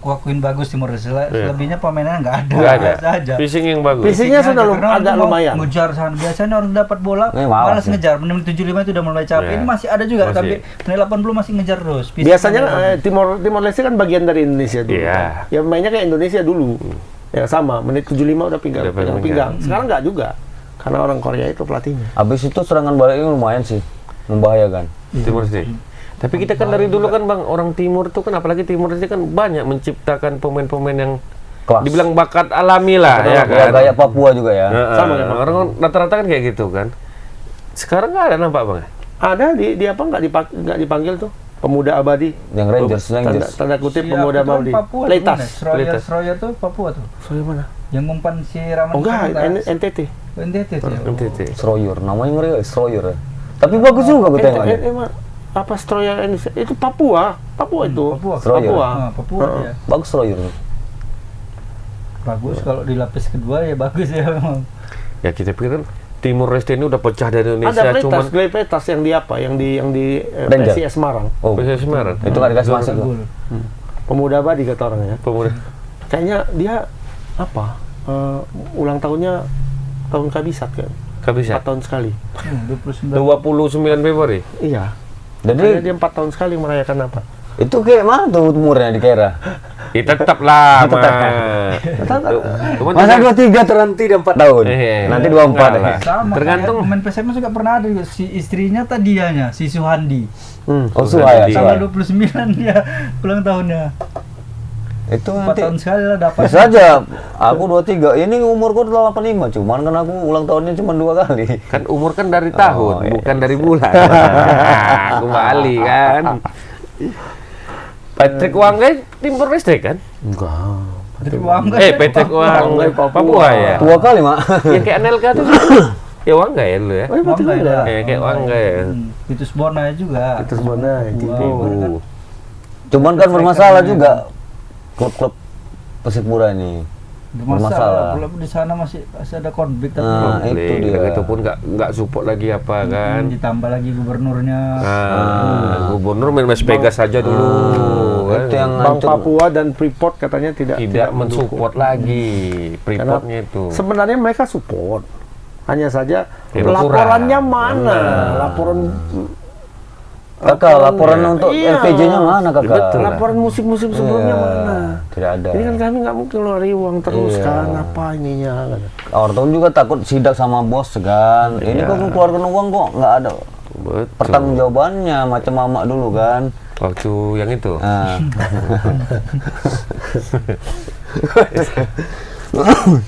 akuin bagus Timor Leste. Selebihnya pemainnya nggak ada. Nggak ada. Biasa aja. Fisik yang bagus. Fisiknya sudah karena agak orang mau lumayan. Ngejar sana. Biasanya orang dapat bola Malas malas ya. ngejar. Menit 75 itu udah mulai capek. Iya. Ini masih ada juga Masih. tapi menit 80 masih ngejar terus. Fisiknya Biasanya bagus. Timor Leste kan bagian dari Indonesia dulu. Iya. Ya mainnya kayak Indonesia dulu. Ya sama, menit 75 udah pinggang, Udah pinggang. pinggang. Sekarang nggak juga. Karena orang Korea itu pelatihnya. Habis itu serangan baliknya lumayan sih. Membahayakan. Timur Leste. Tapi kita kan dari dulu kan bang orang Timur tuh kan apalagi Timur Leste kan banyak menciptakan pemain-pemain yang Kelas. dibilang bakat alami lah ya kan. Kayak Papua juga ya. Sama kayak Orang rata-rata kan kayak gitu kan. Sekarang nggak ada nampak bang. Ada di apa nggak dipanggil tuh pemuda abadi. Yang Rangers. Tanda kutip Si apa aku tuh abadi. Papua tuh, Leitas. Sroyer Leitas. Sroyer tuh Papua tuh. Soalnya mana? Yang umpan si Rahman. Oh enggak, Santas. NTT. NTT tuh ya. NTT. Stroyer. Namanya ngeri Stroyer. Tapi bagus juga gue tengoknya. Apa Stroya itu Papua itu. Papua. Stroyer. Papua. Papua ya. Bagus Stroyer. Bagus kalau di lapis kedua ya bagus ya memang. Ya kita pikir kan Timur Leste ini udah pecah dari Indonesia Ada cuman Pletas yang di apa? Yang di Ranger. PSIS Semarang. Oh, PSIS Semarang. itu nggak dikasih masuk tuh. Gol. Pemuda abadi kata orangnya. Pemuda. Kayaknya dia apa? Ulang tahunnya tahun kabisat kan? Gak bisa. 4 tahun sekali. 29. 29 Februari. Iya. Jadi Kayaknya dia 4 tahun sekali merayakan apa? itu kayak mana tuh umurnya di Kera? Ya tetap lah, Cuman Masa 23 terhenti dan 4 tahun. Nanti 24 Enggak ya. lah. Sama Tergantung. kayak pemain PSM juga pernah ada juga si istrinya tadianya si Suhandi. Oh, Suhaya. Iya. Tanggal 29 dia ulang tahunnya. Itu 4 nanti tahun sekali lah dapat. bisa aja. Aku 23. Ini umurku 85, cuman kan aku ulang tahunnya cuma 2 kali. Kan umur kan dari tahun, iya. bukan dari bulan. Kembali kan. Patrick Wanggai Timor Leste kan? Enggak. Patrick Wanggai Papua ya. Tua kali, Mak. Yang kayak Anelka tuh. Ya Wanggai ya dulu ya. Wanggai lah. Kayak Wanggai ya. Titus Bona juga. Itu sebenarnya Oh. Cuman kan bermasalah juga klub-klub Persipura ini. Bermasalah. Klub di sana masih ada konflik tapi Nah, itu dia. Itu pun nggak support lagi apa kan. ditambah lagi gubernurnya. Gubernur main Mas Vegas saja dulu. kan. Itu yang Bank ngancur. Papua dan Freeport katanya tidak Mensupport lagi Karena Freeportnya itu. sebenarnya mereka support. Hanya saja Ya, laporannya kurang. mana? Laporan Kakak, laporan untuk Iya. LPJ-nya mana, Kakak? Betul. laporan musim-musim sebelumnya Iya, mana? tidak ada. Ini kan kami nggak mungkin ngeluarin uang terus Iya. kan apa ininya kan. Orang juga takut sidak sama bos kan. Ini kok keluarkan uang kok nggak ada Betul. pertanggungjawabannya macam mamak dulu kan. Waktu yang itu. Nah.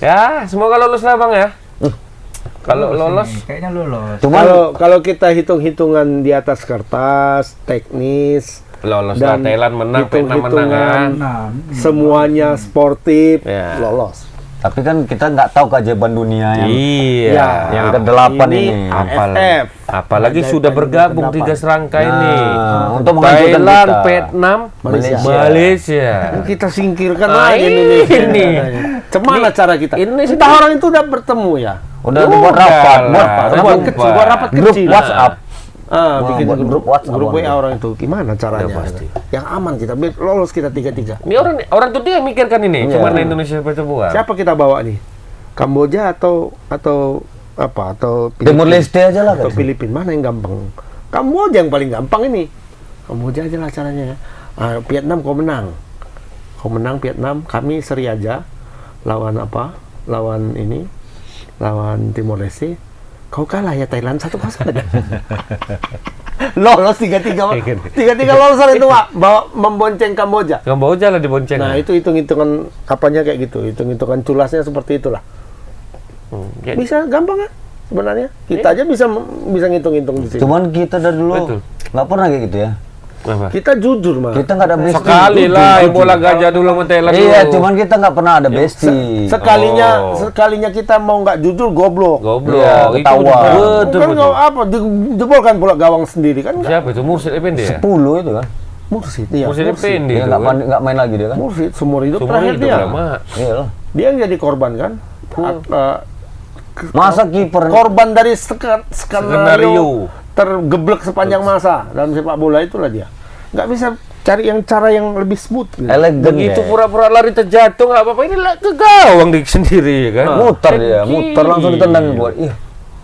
Ya, semoga lolos lah Bang ya. Kalau lolos, kayaknya lolos. Kalau kita hitung-hitungan di atas kertas, teknis, lolos lah. dan Thailand menang, Vietnam menang hitung-hitungan kan. semuanya sportif, Ya. lolos. Tapi kan kita nggak tahu keajaiban dunia yang Iya. yang ke-8 ini. AFF. Apalagi Ajaib sudah yang bergabung ke-8. 3 serangkai ini. untuk menghancurkan Thailand, kita. Vietnam, Malaysia. Malaysia. Kita singkirkan Nah, aja Indonesia. ini. Cemana cara kita? Indonesia Kita orang itu udah bertemu ya. Udah buat rapat, Rapat kecil, buat rapat grup kecil. WhatsApp. Bikin buat grup WhatsApp grup WA doang. orang itu gimana caranya? Ya, pasti. Yang aman kita biar lolos kita tiga. Ini orang tuh dia mikirkan ini. Iya. Cuman Indonesia buat. Siapa kita bawa nih? Kamboja atau apa? Atau Timur Leste aja lah. atau guys. Filipina, mana yang gampang? Kamboja yang paling gampang ini. Kamboja aja lah caranya. Vietnam kau menang Vietnam, kami seri aja. Lawan apa? Lawan Timor Leste. Kau kalah ya Thailand 1-0 aja. Lolos 3-3 lolos itu Pak, bawa membonceng Kamboja. Kamboja lah dibonceng. Nah itu hitung-hitungan apanya kayak gitu, hitung-hitungan culasnya seperti itulah. Ya, Bisa gampang kan sebenarnya. Kita aja bisa ngitung-hitung di sini. Cuman kita dari dulu Betul. nggak pernah kayak gitu ya. apa? Kita jujur mah. Kita nggak ada bestie. Sekali lah yang bola gajah dulu sama Thailand Iya, dulu. cuman kita nggak pernah ada bestie. Sekalinya kita mau nggak jujur goblok. Goblok. Iya, Itu ketawa. udah betul, Kan betul. nggak apa dijebolkan bola gawang sendiri kan nggak. Siapa itu? Mursid Effendi ya? 10 itu kan. Mursid, iya. Mursid Mursid. Effendi Dia itu nggak kan. main lagi dia kan. Mursid seumur hidup Seumur terakhir hidup dia. lama. Iya lah. Dia yang jadi korban kan. Masa kiper Korban dari Skenario. skenario tergeblek sepanjang masa dalam sepak bola itulah dia. Nggak bisa cari cara yang lebih smooth. Gitu. elegan Begitu deh. pura-pura lari terjatuh nggak apa-apa, ini lah ke gawang di sendiri kan. Muter dia, Kiri. muter langsung ditendang buat. Ih,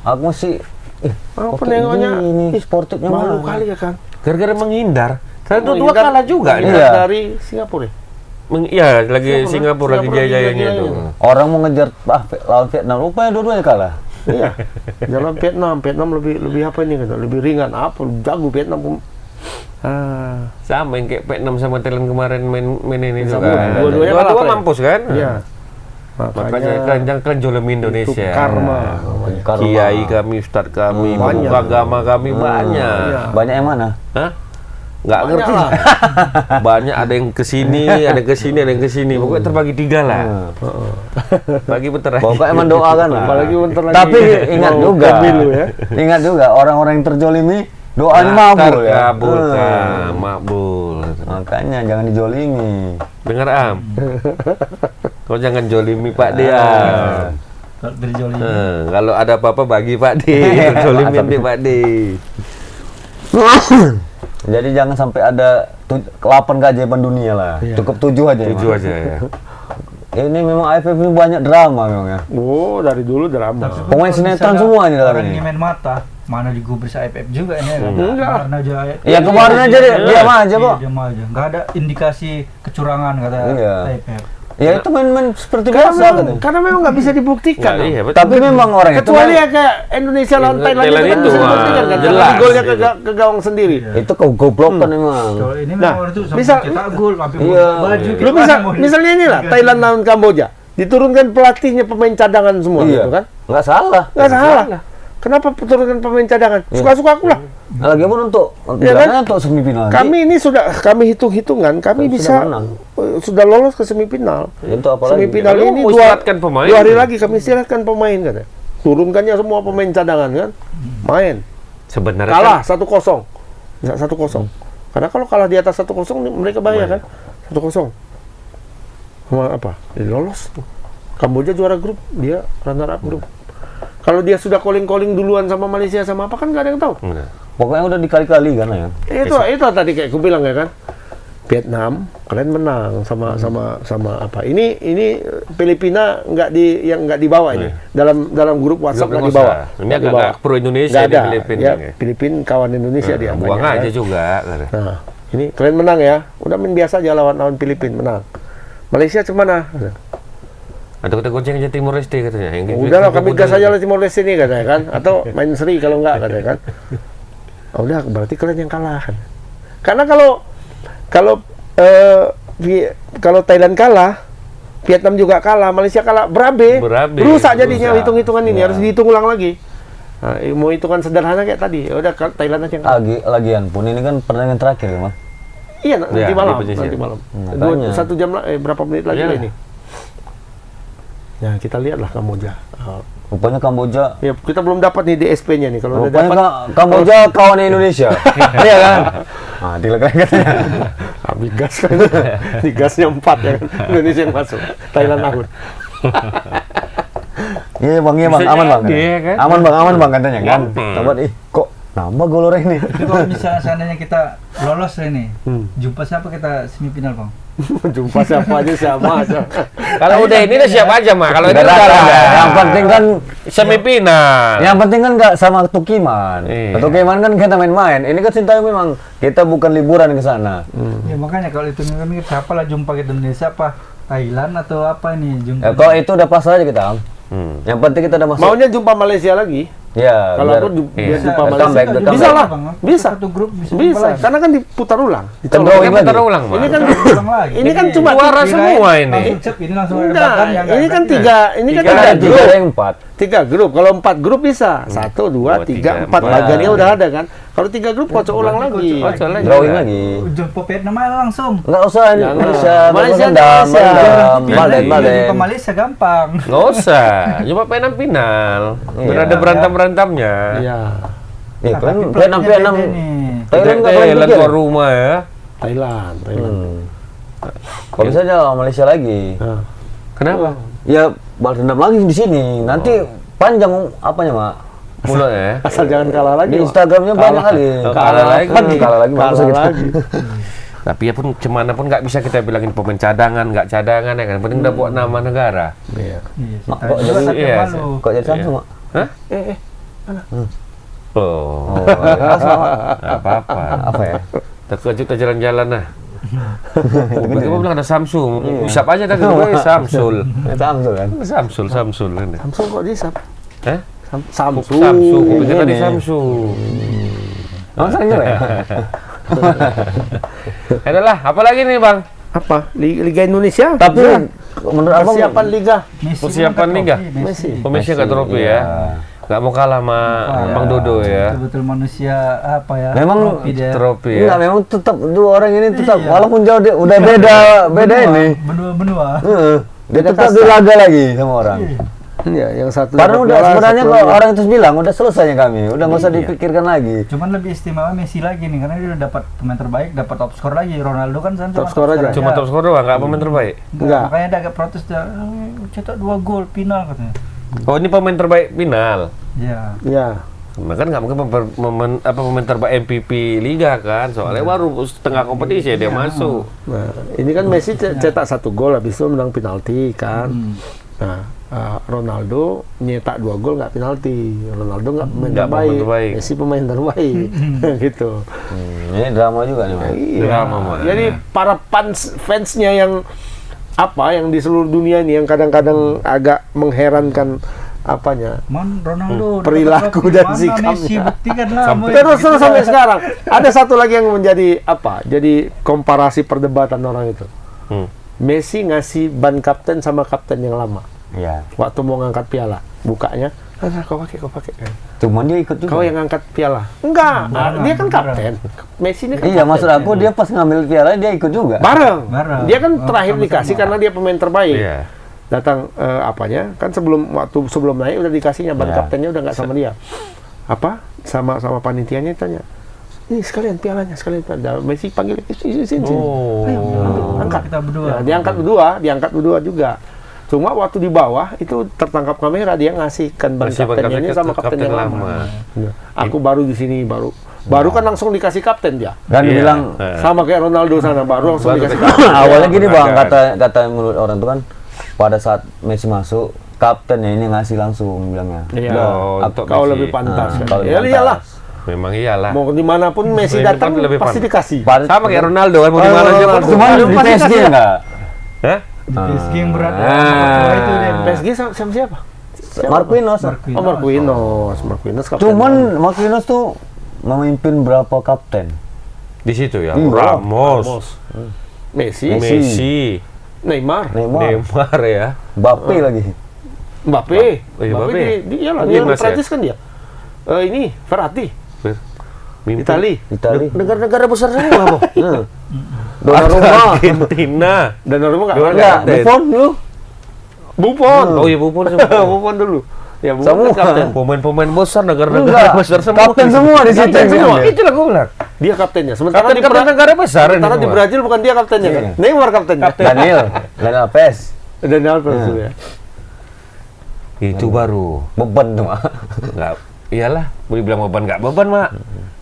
aku masih Oh, kok penengoknya kayak gini, sportifnya malu mana? kali ya kan. Gara-gara menghindar. Saya tuh dua Menghindar- kalah juga. menghindar Iya. dari Singapura ya. Iya, lagi Singapura lagi Singapura lagi jaya-jayanya itu. jaya-jayanya. Orang mau ngejar lawan Vietnam, rupanya dua-duanya kalah. Iya. Jalan Vietnam lebih apa ini kata? Lebih ringan apa? Jago Vietnam. Sama yang kayak Vietnam sama Thailand kemarin main ini Sama, juga. dua-duanya Dua-dua kalah, mampus kan? Iya. Makanya jangan jolim Indonesia. Itu karma. Kiai kami, ustadz kami, Banyak. pemuka agama kami banyak. Iya. Banyak yang mana? Hah? Nggak Banyak ngerti. lah. Banyak, ada yang ke sini, ada yang ke sini, ada yang ke sini. Pokoknya terbagi 3 lah. Bagi bentar aja. Pokoknya mendoakan lah. Apalagi bentar lagi. Tapi ingat mau juga, pemilu ya. ingat juga orang-orang yang terjolimi doanya makbul ya. Kabulkan, makbul. Makanya jangan dijolimi. Dengar Am. Kau jangan jolimi Pak Dia. Kalau terjolimi. Kalau ada apa-apa bagi Pak D. Jolimi nanti Pak D. Jadi jangan sampai ada 8 keajaiban dunia lah. Iya. Cukup 7 aja. 7 aja ya. Ini memang AFF ini banyak drama memang ya. Oh, dari dulu drama. Pemain sinetron semua ini dalam Orang ini. main mata, mana digubris AFF juga ini kan. Enggak. Karena aja Ya kemarin aja diam aja kok. Diam aja. Nggak ada indikasi kecurangan kata Iya. AFF. Ya itu main-main seperti Karena biasa memang, katanya. karena memang nggak bisa dibuktikan. Iya, betul. Tapi memang orang itu Kecuali main- ya kayak Indonesia lawan Thailand Thailand itu kan itu, bisa dibuktikan kan. jelas. Karena golnya ke gawang sendiri. itu kegoblokan memang. Kalau ini Nah, memang itu sampai bisa- cetak gol, sampai Iya. baju. Lu misalnya ini lah Thailand lawan Kamboja, diturunkan pelatihnya pemain cadangan semua Iya. gitu kan. Nggak salah. Nggak salah. Kenapa turunkan pemain cadangan? Suka-suka aku lah. Lagi pun untuk Iya kan? bilangnya untuk semifinal. nanti. Kami ini kami hitung-hitungan, kami Sudah bisa menang. sudah lolos ke semifinal. Itu apalagi. Semifinal Kalau ini mau istirahatkan pemain. 2 hari lagi kami istirahatkan pemain katanya. Turunkannya semua pemain cadangan kan. Main. Sebenarnya Kalah kan 1-0. Bisa 1-0. Karena kalau kalah di atas 1-0 mereka bahaya kan. 1-0. Sama apa? Dia lolos. Kamboja juara grup, dia runner up grup. Kalau dia sudah calling-calling duluan sama Malaysia sama apa kan nggak ada yang tahu. Enggak. Pokoknya udah dikali-kali kan ya. Itu tadi kayak gue bilang ya kan. Vietnam kalian menang sama apa? Ini Filipina nggak dibawa ini. Dalam grup WhatsApp nggak dibawa. Ini Nggak agak dibawa. pro Indonesia Nggak di ada. Filipina. Ya, Filipina kawan Indonesia dia. Buang banyak, aja ya. juga. Nah, ini kalian menang ya. Udah main biasa aja lawan Filipina menang. Malaysia cemana? Ada kita gonceng aja Timor Leste katanya. Yang Udah lah kami gas aja lah Timor Leste ini katanya kan. Atau main seri kalau enggak katanya kan. Oh, udah berarti kalian yang kalah. Karena kalau Thailand kalah, Vietnam juga kalah, Malaysia kalah, berabe. Rusak jadinya rusak. hitung-hitungan ini, harus dihitung ulang lagi. Nah, mau hitungan sederhana kayak tadi, ya udah Thailand aja yang kalah. Lagian pun ini kan pertandingan terakhir ya, Mas. Iya, nanti Iya, malam, di penyisir. nanti malam. Makanya. 1 jam berapa menit lagi Iya. lah ini? Ya, kita lihatlah Kamboja. Rupanya Kamboja. Ya, kita belum dapat nih DSP-nya nih. Kalau udah Rupanya dapat, Kamboja kawannya Indonesia. Iya kan? Ah, dilekrek katanya. habis gas kan. Di gasnya 4 ya kan. Indonesia yang masuk. Thailand out. Iya bang, Bisa aman bang. jadi, ya kan? Aman bang katanya kan. Hmm. Tempat kok nambah gol orang ini. Tapi kalau misalnya seandainya kita lolos ini, Hmm. jumpa siapa kita semifinal bang? Jumpa siapa aja sama aja. Kalau udah ini udah siap aja mah. Kalau ini Nggak udah ada. lah. Yang penting kan Semifinal. Yang penting kan nggak sama Tukiman. Iya. Tukiman kan kita main-main. Ini kan Sintayong memang kita bukan liburan ke sana. Ya makanya kalau itu kan siapa lah jumpa ke Indonesia apa Thailand atau apa ini jumpa? Kalau itu udah pas aja kita. Yang penting kita udah masuk. Maunya jumpa Malaysia lagi. Ya. Kalau biar- aku biar Iya. jumpa Udah Malaysia. comeback, udah Bisa comeback. lah. Bang, Bisa. satu grup bisa. Bisa. Karena kan diputar ulang. Kita drawing Kita lagi. putar ulang, Ini Mas. kan Ulang lagi. ini kan cuma Juara semua ini. Langsung cep, ini langsung ada Enggak, bahkan yang ini nggak kan ada. tiga, ini kan Tiga tiga ada, Tiga grup. ada yang 4. 3 grup. Kalau 4 grup bisa. 1, 2, 3, 4. Bagiannya udah ada kan. Kalau 3 grup kocok ulang lagi. Kocok lagi. Drawing lagi. Jumpa Vietnam aja langsung. Enggak usah Jangan. Malaysia. Malaysia, Dendam, Malaysia. dendam, Balen. balen. Jumpa Malaysia gampang. Nggak usah. Cuma pengen final. Biar Iya. ada berantem-berantemnya. Iya. Ya kan Tapi Vietnam pelatihnya beda nih. Thailand nggak pernah Thailand pikir. tuan rumah ya. Thailand. Kalau bisa aja sama Malaysia lagi. Nah. Kenapa? Ya balas dendam lagi di sini. Nanti panjang apanya, Mak? Mulut ya. Asal jangan kalah lagi. Di Wak. Instagramnya banyak kali. Kalah lagi. Kalah lagi. Kalah maksudnya gitu. lagi. Tapi ya pun cemana pun nggak bisa kita bilangin pemain cadangan, nggak cadangan ya kan. Penting udah buat nama negara. Iya. Iya, Mak, Sintayong kok juga jadi- tapi iya, malu. Kok jadi Samsung, Mak? Hah? Oh, Oh, pas, Mak. nggak apa-apa. Apa ya? Terkejut aja jalan-jalan nah. Bagaimana bilang ada Samsung? Usap aja tadi gue Samsul. Samsung kan? Samsul ini. Samsung kok disap? Eh? Samsung. Samsung, gue pikir tadi Ini. Samsung. Emang Samsung ya? Adalah, apa lagi nih bang? Apa? Liga Indonesia? Tapi Iya. menurut abang Persiapan Liga. Messi Persiapan kan nih nggak? trofi, Messi. Pemirsa nggak trofi iya. ya? Nggak mau kalah sama Bang Dodo ya? Betul-betul manusia apa ya? Memang trofi dia. Trofi enggak, ya? memang tetap dua orang ini tetap Iya. walaupun jauh dia udah beda ini. Benua-benua. Heeh. Dia Beda tetap kasta. di laga lagi sama orang. Iya, yang satu. Karena dapat udah piala, sebenarnya satu kalau lagi. orang itu bilang udah selesainya kami, udah nggak usah Iya. dipikirkan lagi. Cuman lebih istimewa Messi lagi nih karena dia udah dapat pemain terbaik, dapat top skor lagi. Ronaldo kan sekarang Top skor aja. Cuma top skor doang, nggak pemain terbaik? Enggak. Makanya dia agak protes dia, cetak 2 gol final katanya. Oh ini pemain terbaik final? Iya. Iya. Nah, kan nggak mungkin pemain terbaik MVP Liga kan, soalnya baru setengah kompetisi dia masuk. Nah, ini kan Messi cetak 1 gol habis itu menang penalti kan. Nah, Ronaldo nyetak 2 gol nggak penalti. Ronaldo nggak pemain Nggak pemain terbaik. terbaik. Messi pemain terbaik. gitu. Ini drama juga nih, Mas. Iya. Drama, Mas. Jadi para fansnya yang yang di seluruh dunia ini yang kadang-kadang agak mengherankan apanya. Ronaldo Perilaku dapat dan trofi, mana sikapnya. Messi buktikan lah. Boy. Terus sampai sekarang ada satu lagi yang menjadi jadi komparasi perdebatan orang itu. Hmm. Messi ngasih ban kapten sama kapten yang lama Iya. waktu mau ngangkat piala, bukanya kau pakai Cuman dia ikut juga. kau yang ngangkat piala enggak, dia kan kapten. Messi ini kan Iya, kapten. maksud aku dia pas ngambil piala dia ikut juga. bareng. Bareng. Dia kan Oh, terakhir sama-sama. dikasih karena dia pemain terbaik. Iya. Datang kan sebelum naik udah dikasihnya ban Iya. kaptennya udah nggak sama dia. Sama panitianya tanya. Ini sekalian pialanya. Messi panggil sini. Oh. Ayo, angkat. Kita berdua. Nah, diangkat berdua juga. Cuma waktu di bawah itu tertangkap kamera dia ngasihkan ban Ngasih ban kaptennya ini kapten sama ke kapten kapten yang lama. lama. Nah, aku baru di sini baru kan langsung dikasih kapten dia. Kan Iya. dibilang Sama kayak Ronaldo sana baru langsung Baru dikasih dikasih. kapten. awalnya gini bang, Ada. kata menurut orang tuh kan pada saat Messi masuk kaptennya ini ngasih langsung bilangnya. Iya. Oh, Aku- untuk Kau Messi. lebih pantas kan. kalau Ya pantas. iyalah. Memang iyalah. Mau dimanapun Messi Lebih datang lebih pasti pantas. dikasih. Sama kayak Ronaldo kan, mau di mana dia pun. Cuman di Pasti PSG kasih. enggak? Hah? Di PSG yang berat. Ah. Itu dia. PSG sama siapa? Marquinhos. Oh, Marquinhos kapten. Cuman Marquinhos tuh memimpin berapa kapten? Di situ ya. Iya. Ramos, Messi. Messi. Messi. Neymar, Neymar ya. Mbappe lagi. Mbappe. Oh, iya, Mbappe. Dia lah, Oh, dia timnas ya? Prancis kan dia. Ini Verratti, Mimpin. Itali. Negara-negara besar semua, Bang. Donnarumma. Argentina. Donnarumma nggak Dua ada. nggak. Buffon lu. Buffon. Oh iya Buffon semua. Buffon dulu. Ya, Buffon Semua. kan kapten. Pemain-pemain besar Enggak. negara-negara besar semua. Kapten semua di situ. Kapten semua. Dia. Itulah gue bilang. Dia kaptennya. Sementara Kapten di kapten negara besar ini sementara di semua. Brazil bukan dia kaptennya kan. Iya. Neymar kaptennya. Daniel Alves. Dan Alves itu ya. Itu baru. Beban tuh, Mak. Enggak. Iyalah, boleh bilang beban enggak beban, Mak.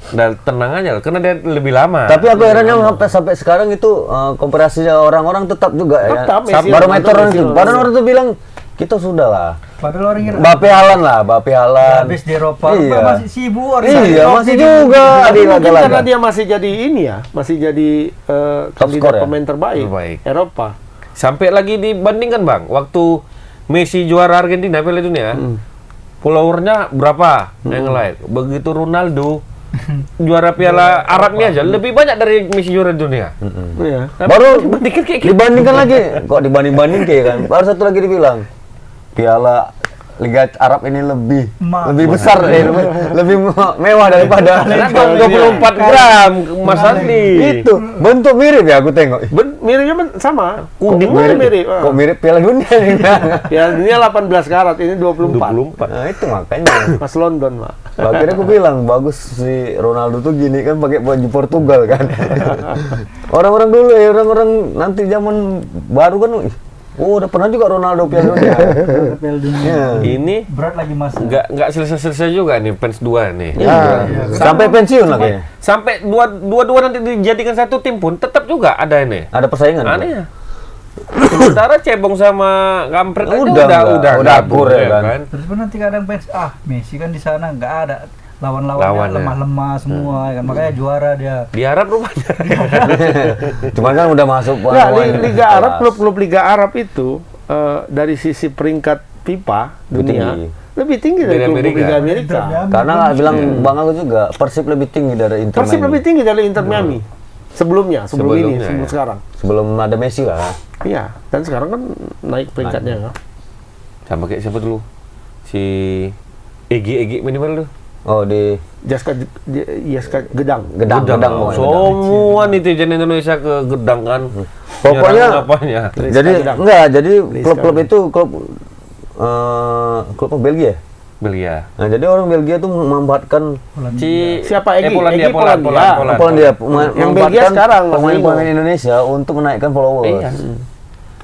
Dan tenang aja loh, karena dia lebih lama. Tapi aku herannya sampai sekarang itu komparasinya orang-orang tetap juga ya. Tetap, Messi Barometer Ronaldo, itu. Messi Padahal orang tuh bilang kita sudah lah. Padahal orang yang Mbappe Haaland lah, Mbappe Haaland. habis di Eropa, Iya. masih sibuk orang. Iya, masih juga Tapi di mungkin karena laga-laga. dia masih jadi ini ya, masih jadi kandidat score ya? pemain terbaik Terbaik. Eropa. Sampai lagi dibandingkan, Bang, waktu Messi juara Argentina Piala Dunia, followernya berapa yang lain? Begitu Ronaldo juara Piala Arab ini aja lebih banyak dari Messi juara dunia. Iya. Baru dibandingkan kayak gitu. dibandingkan lagi. Kok dibanding-banding kayak kan? Baru satu lagi dibilang. Piala Liga Arab ini lebih besar lebih mewah daripada Kenapa 24 gram Mas Andi? itu. Bentuk mirip ya aku tengok. Miripnya sama. Kuning mirip. Kok mirip Piala Dunia nih? Ya, ini 18 karat, ini 24. 24. Nah, itu makanya. Pas London, Pak. Akhirnya aku bilang bagus si Ronaldo tuh gini kan pakai baju Portugal kan. Orang-orang dulu ya, orang-orang nanti zaman baru kan. Oh, udah pernah juga Ronaldo Piala Dunia. Piala Dunia. Iya. Ini Berat lagi Mas. nggak selesai-selesai juga nih fans 2 nih. Sampai pensiun lah kayaknya. Sampai dua nanti dijadikan satu tim pun tetap juga ada ini. Ada persaingan. Aneh ya. Sementara Cebong sama Kampret aja Udah gabur akur ya kan. Terus pun nanti kadang fans, Messi kan di sana nggak ada lawan-lawannya Lawannya. lemah-lemah semua kan, makanya juara dia. Di Arab rupanya. Cuman kan udah masuk Nah, pemain Liga kelas. Arab, klub-klub Liga Arab itu dari sisi peringkat FIFA dunia tinggi. lebih tinggi dari Dari klub Amerika. Liga Amerika. Karena bilang Bang aku juga Persib lebih tinggi dari Inter Persib Miami. lebih tinggi dari Inter Miami. Sebelum ini, Sebelumnya, sebelum ya. sekarang. Sebelum ada Messi lah. Iya, dan sekarang kan naik peringkatnya kan. Sama kayak siapa dulu? Si Egi minimal tuh. Oh di Jaska Gedang. Gedang pokoknya. Semua netizen Indonesia ke Gedang kan. Pokoknya Nyerang apanya. jadi Gedang. enggak, jadi Rizka klub-klub itu klub Belgia. Belia. Nah, jadi orang Belgia tuh memanfaatkan Siapa Egi? Polandia. Egi Polandia. Polandia Yang Belgia sekarang, pemain-pemain Marcelino. Indonesia untuk menaikkan followers. Iya.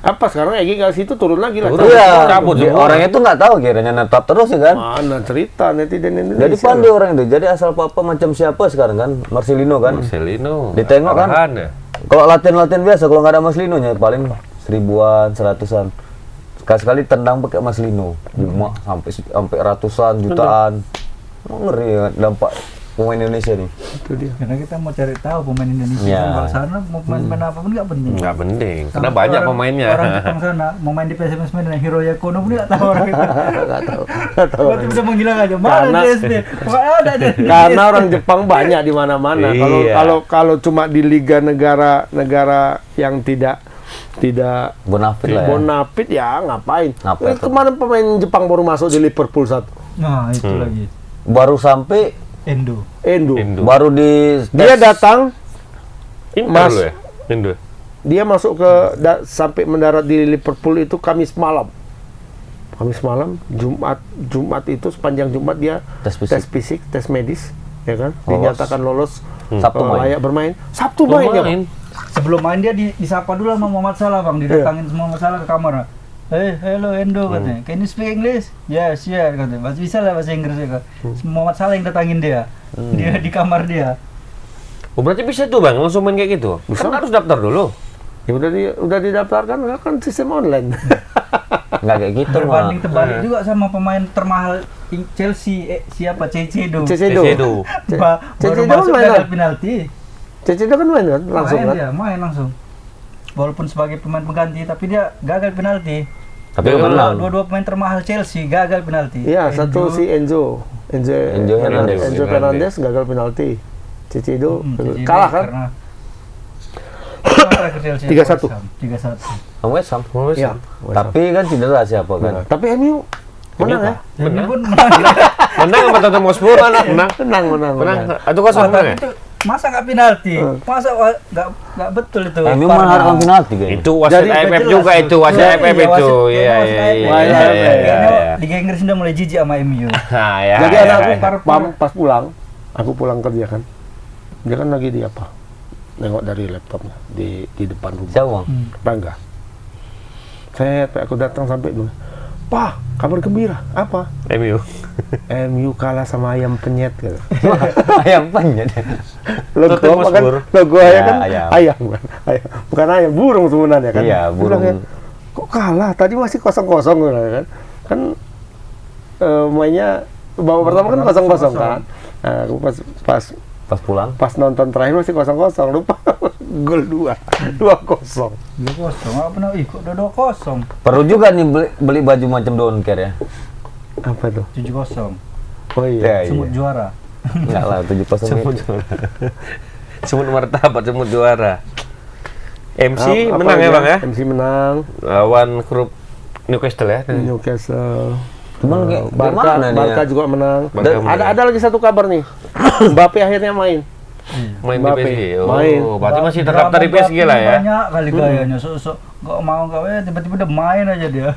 Apa sekarang Egi ke situ turun lagi lah. Turun. Iya, Cabut semua. orangnya tuh nggak tahu kiranya netap terus ya kan. Mana cerita netizen Indonesia. Jadi pandai orang itu. Jadi asal papa macam siapa sekarang kan? Marcelino kan. Marcelino. Ditengok kan? Arahan ya. Kalau latihan-latihan biasa kalau nggak ada Marcelino-nya paling 1000-an, 100-an. Sekali tendang pakai Marcelino. Cuma sampai ratusan, jutaan. Ngeri ya dampak pemain Indonesia nih. Itu dia. Karena kita mau cari tahu pemain Indonesia Ya. kan, kalau sana mau main apapun nggak penting. Nggak penting, karena Sampai banyak orang- pemainnya. Orang Jepang sana mau main di PSMS dengan Hiroya Kono pun nggak tahu orang itu. Nggak tahu. Berarti bisa menghilang aja. Mana Karena- di SD? Ada di Karena orang Jepang banyak di mana-mana. Iya. Kalau cuma di liga negara yang tidak Bonafit lah ya. bonafit ya ngapain? Ngapain? Kemarin pemain Jepang baru masuk di Liverpool satu. Nah itu lagi. Baru sampai Endo. Endo. baru di Dia datang, Inter Mas. dulu ya? Indo. dia masuk ke sampai mendarat di Liverpool itu Kamis malam. Jumat itu sepanjang Jumat dia Tes fisik. tes fisik, tes medis, ya kan? Lolos. Dinyatakan lolos. Sabtu main. Layak bermain. Sabtu main ya, Bang. Sebelum main dia disapa dulu sama Muhammad Salah bang, didatangin semua Muhammad Salah ke kamar. Hello Endo katanya. Can you speak English? Yes, yeah katanya. Masih bisa lah bahasa Inggris ya kan. Muhammad Salah yang datangin dia. Dia di kamar dia. Oh berarti bisa tuh bang, langsung main kayak gitu? Bisa. Kan harus daftar dulu. Ya udah didaftarkan kan sistem online. nggak kayak gitu mah. Berbanding terbalik juga sama pemain termahal Chelsea, siapa? Cecedo. Cecedo. Baru Cecedo masuk main gagal lah. penalti. Cecedo kan main kan langsung main kan. dia, main langsung. Walaupun sebagai pemain pengganti, tapi dia gagal penalti. Tapi menang. Dua pemain termahal Chelsea gagal penalti. Iya, satu si Enzo Fernandez gagal penalti. Cecedo Cecedo kalah kan? karena 3-1. 3-1. sama West Ham. Iya. Tapi kan cedera siapa kan? Tapi MU menang ya? Ini pun Menang apa Tottenham Hotspur? Menang. Menang. Atau kosong tapi ya? itu masa nggak penalti? Masa nggak betul itu? MU VAR-nya. mengharapkan penalti kayaknya. Itu wasit Jadi, AFF jelas. juga itu, wasit Iya, AFF iya, itu. wasit- Iya, wasit iya, AFF. iya, Iya, iya, Kayaknya iya. Liga Inggris sudah mulai jijik sama MU. Nah, ya. Jadi ya, anakku ya. pas pulang, aku pulang kerja kan. Dia kan lagi di apa? Nengok dari laptopnya di depan rumah. Siapa bang? Bangga. Aku datang sampai dulu. Pak, kabar gembira. Apa? MU. MU kalah sama ayam penyet gitu. Ayam penyet. Logo Tottenham apa kan? Hotspur. Logo Ya, ayam kan ayam. ayam bukan ayam. Bukan ayam, burung sebenarnya kan. Iya, Dia burung. bilang, kok kalah? Tadi masih 0-0 gitu kan. Kan mainnya babak pertama kan 0-0 kan. Nah, aku Pas pulang. pas nonton terakhir masih 0-0, lupa gol 2-0. 2-0. Nggak pernah. Ih, kok udah 2-0? Perlu juga nih beli baju macam don't care ya. Apa tuh? 7-0. Oh iya. Semut juara. Enggak lah 7-0. Semut juara. Semut martabat, semut juara. MC Apa menang ya aja? Bang ya? MC menang. Lawan klub Newcastle ya. Newcastle. Cuman kayak Barca, gimana Barca dia? juga menang. Barca Dan menang. ada lagi satu kabar nih. Mbappe akhirnya main. Main di Mbappe. PSG. Oh, Main. berarti masih terdaftar di PSG lah ya. Banyak kali gayanya. Sok-sok nggak mau tiba-tiba udah main aja dia.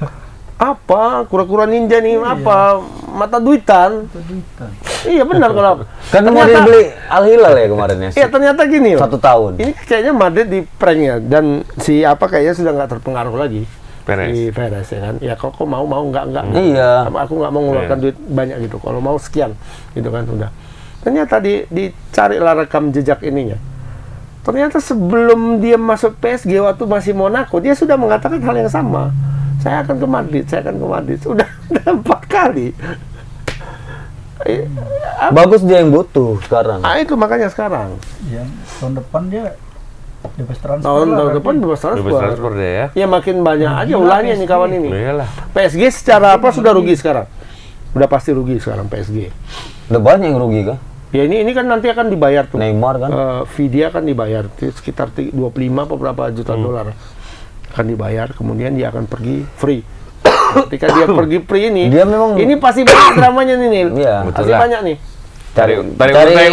Apa? Kura-kura ninja nih apa? Mata duitan. Itu duitan. Iya benar kalau. Kan mau dibeli Al Hilal ya kemarin ya. Iya ternyata gini loh. 1 tahun. Ini kayaknya Madrid di pranknya dan si apa kayaknya sudah nggak terpengaruh lagi. Perez. Si Perez ya kan. Ya kok mau enggak. Iya. Aku nggak mau ngeluarkan duit banyak gitu. Kalau mau sekian gitu kan udah. Ternyata dicari lah rekam jejak ininya. Ternyata sebelum dia masuk PSG waktu masih Monaco, dia sudah mengatakan hal yang sama. Saya akan ke Madrid. Sudah 4 kali. Bagus dia yang butuh sekarang. Itu makanya sekarang. Yang tahun depan dia bebas transfer Tahun lah, depan berarti. bebas Bebas transfer. transfer deh ya. Ya makin banyak aja Gila, ulahnya nih PSG. kawan ini. Iyalah. PSG secara apa sudah rugi sekarang? Udah pasti rugi sekarang PSG. Udah banyak yang rugi kan? Ya ini kan nanti akan dibayar tuh. Neymar kan? Fee dia akan dibayar sekitar 25 apa berapa juta dolar akan dibayar. Kemudian dia akan pergi free. Ketika dia pergi free ini, Dia memang- ini pasti banyak dramanya nih Nil. Iya. Betul Pasti lah. banyak nih. Tarik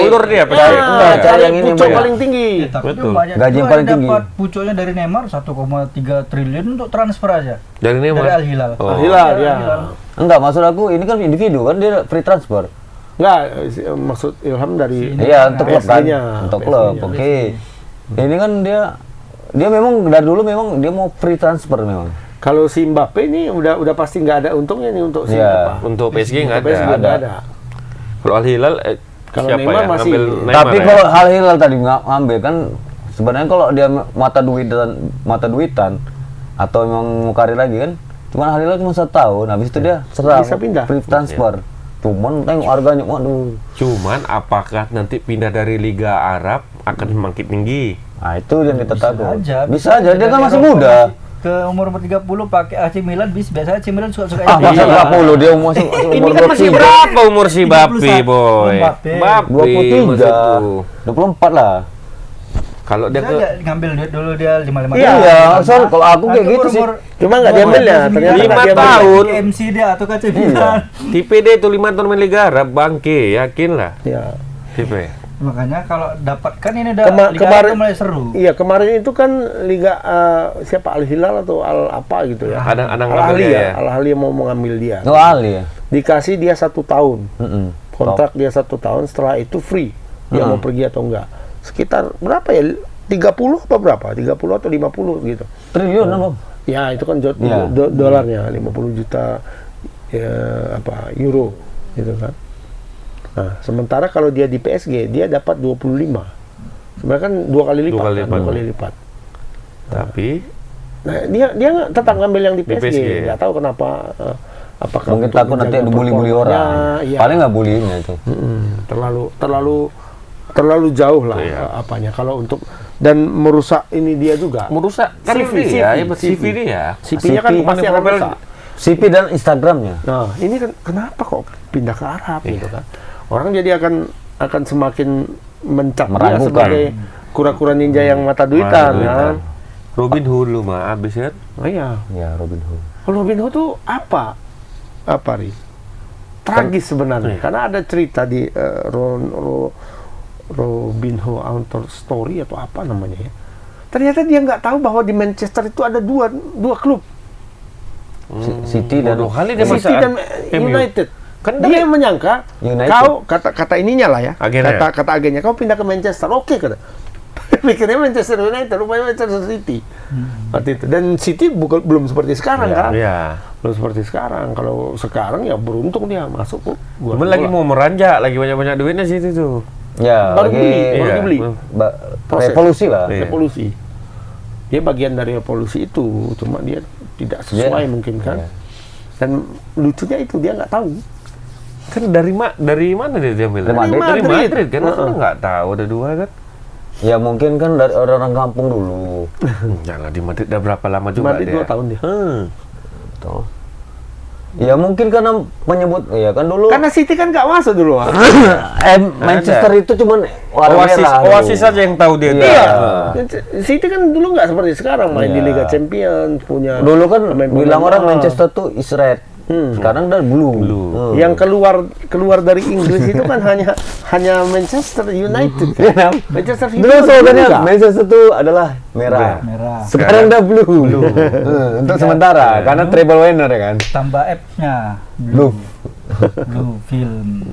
ulur dia PSG. Enggak, cari yang ini, pucuk Bang. paling tinggi. Ya, tapi Betul. dia banyak Gaji yang juga paling tinggi. dapat pucuknya dari Neymar 1,3 triliun untuk transfer aja. Dari Neymar. Dari Al Hilal. Oh. Al Hilal Dari ya. Al Hilal. Enggak, maksud aku ini kan individu kan dia free transfer. Enggak, maksud Ilham dari Iya, untuk klub kan. PSG-nya. Untuk klub. PSG-nya. Oke. Ini kan dia memang dari dulu memang dia mau free transfer memang. Kalau si Mbappe ini udah pasti nggak ada untungnya nih untuk si Iya. apa? Untuk PSG nggak PSG ada. nggak ada. Kalau Al Hilal Kalau siapa Neymar ya? masih- Ngambil Neymar Tapi ya? kalau Al Hilal tadi ngambil kan sebenarnya kalau dia mata duitan atau memang mau karir lagi kan cuman Al Hilal cuma 1 tahun habis itu dia serang Bisa pindah. free transfer. Cuman tengok harganya waduh. Cuman apakah nanti pindah dari Liga Arab akan semakin tinggi? Nah, itu yang kita takut. Bisa aja dia Dari kan masih Eropa muda. ke umur 30 pakai AC Milan biasa AC Milan suka-suka Ah, masa Iya. 40 dia masih Ini umur kan masih 23. berapa umur si Bapi, 31. boy? Mbappe. Bapi, 23. maksudku. 24 lah. Kalau dia Bisa ke aja ngambil duit dulu dia 55 Iya, sorry kalau aku kayak gitu sih. Cuma nggak diambil ya, ternyata 5 nggak diambil. tahun. MC dia atau KC Iya. Milan. tipe dia itu 5 tahun main Liga Arab, bangke, yakin lah. Ya. Tipe. Makanya kalau dapat kan ini udah Liga Kemarin Arab mulai seru. Iya, kemarin itu kan Liga siapa Al Hilal atau Al apa gitu ya. Ada Al ngambil Ahli dia ya. ya. Al Ahli yang mau mengambil dia. Oh, Ali ya. Dikasih dia 1 tahun. Heeh. Kontrak dia 1 tahun, setelah itu free. Dia mau pergi atau enggak. Sekitar berapa ya? 30 apa berapa? 30 atau 50 gitu. Triliun kan, Bang? Ya, itu kan Iya. dolarnya 50 juta ya, euro gitu kan. Nah, sementara kalau dia di PSG dia dapat 25. Sebenarnya kan 2 kali lipat. Dua kali kan? lipat. 2 kali lipat. Tapi Nah, dia tetap ngambil yang di Di PSG. PSG. Nggak tahu kenapa apakah Mungkin untuk takut nanti menjaga dibully-bully performanya, orang. iya. Paling nggak bullyingnya itu. Terlalu jauh lah Iya. apanya kalau untuk dan merusak ini dia juga. merusak kan CV, dia, CV. CV dia. CV-nya kan CV, pasti akan profil- rusak. CV dan Instagramnya. Nah, ini kan kenapa kok pindah ke Arab gitu kan? Orang jadi akan semakin mencap dia Meragukan. sebagai kura-kura ninja yang mata duitan Mata duitan. kan. Robinho dulu mah abis kan. Oh iya. Ya Robinho. Robinho tuh apa Ri? Tragis sebenarnya, karena ada cerita di Robinho Untold Story atau apa namanya ya. Ternyata dia nggak tahu bahwa di Manchester itu ada dua klub, City dan City dan United. Kan Dia yang menyangka United. kau kata ininya lah ya, Agennya. kata agennya kau pindah ke Manchester, oke kata. Pikirnya Manchester United, rupanya Manchester City. Waktu itu. Dan City belum seperti sekarang kan? Iya. Belum seperti sekarang. Kalau sekarang ya beruntung dia masuk kok. Cuman lagi mau meranjak, lagi banyak-banyak duitnya sih itu tuh. Ya, Baru lagi beli, baru iya. dibeli. Proses. revolusi lah. Iya. Revolusi. Dia bagian dari revolusi itu, cuma dia tidak sesuai Iya. mungkin kan. Iya. Dan lucunya itu dia nggak tahu. Kan dari mana dia diambil? Dari Madrid. Dari Madrid kan, Heeh. kita nggak tahu ada dua kan. Ya mungkin kan dari orang kampung dulu. Jangan di Madrid udah berapa lama juga Madrid dia? 2 tahun dia. Tuh. Ya mungkin karena menyebut, ya kan dulu. Karena City kan nggak masuk dulu. Manchester itu cuman warna merah. Oasis saja yang tahu dia. Iya. City kan dulu nggak seperti sekarang main di Iya. Liga Champions, punya Dulu kan pemain-pemain bilang orang mahal. Manchester tuh is red. Sekarang udah blue. Yang keluar dari Inggris itu kan hanya Manchester United. Iya, Kan? Nam. Manchester City Dulu slogannya enggak. Manchester tuh adalah merah. Merah. Sekarang udah blue. Untuk sementara karena treble winner ya kan. Tambah F-nya. Blue. Blue film.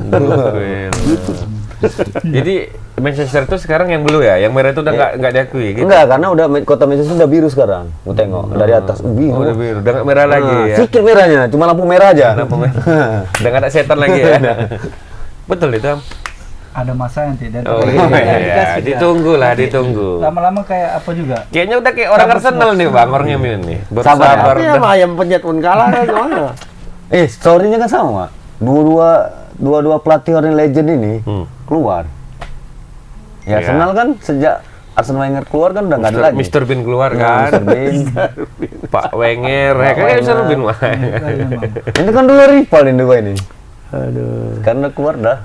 Jadi Manchester itu sekarang yang blue ya, yang merah itu udah nggak diakui gitu. Enggak, karena udah kota Manchester udah biru sekarang. Mau tengok dari atas biru. Oh, udah biru, udah nggak merah lagi ya. Sedikit merahnya, cuma lampu merah aja. Lampu merah. Udah nggak ada setan lagi ya. Betul itu. Am? Ada masa nanti dan Oh pakai iya, dikasih dia. ditunggu lah, ditunggu. Lama-lama kayak apa juga? Kayaknya udah kayak orang Arsenal nih bang, orangnya Mion nih. Sabar ya. Tapi sama ayam penyet pun kalah kan gimana? Story-nya kan sama, Mak. Dua pelatih orang legend ini keluar. Ya, Iya. Arsenal kan sejak Arsene Wenger keluar kan udah nggak ada lagi. Mr. Bean keluar Nah, kan. Mr. Bean. Pak Wenger, ya kan Wenger. Mr. Bean mah. Ini kan dulu rival ini dua ini. Aduh. Karena keluar dah.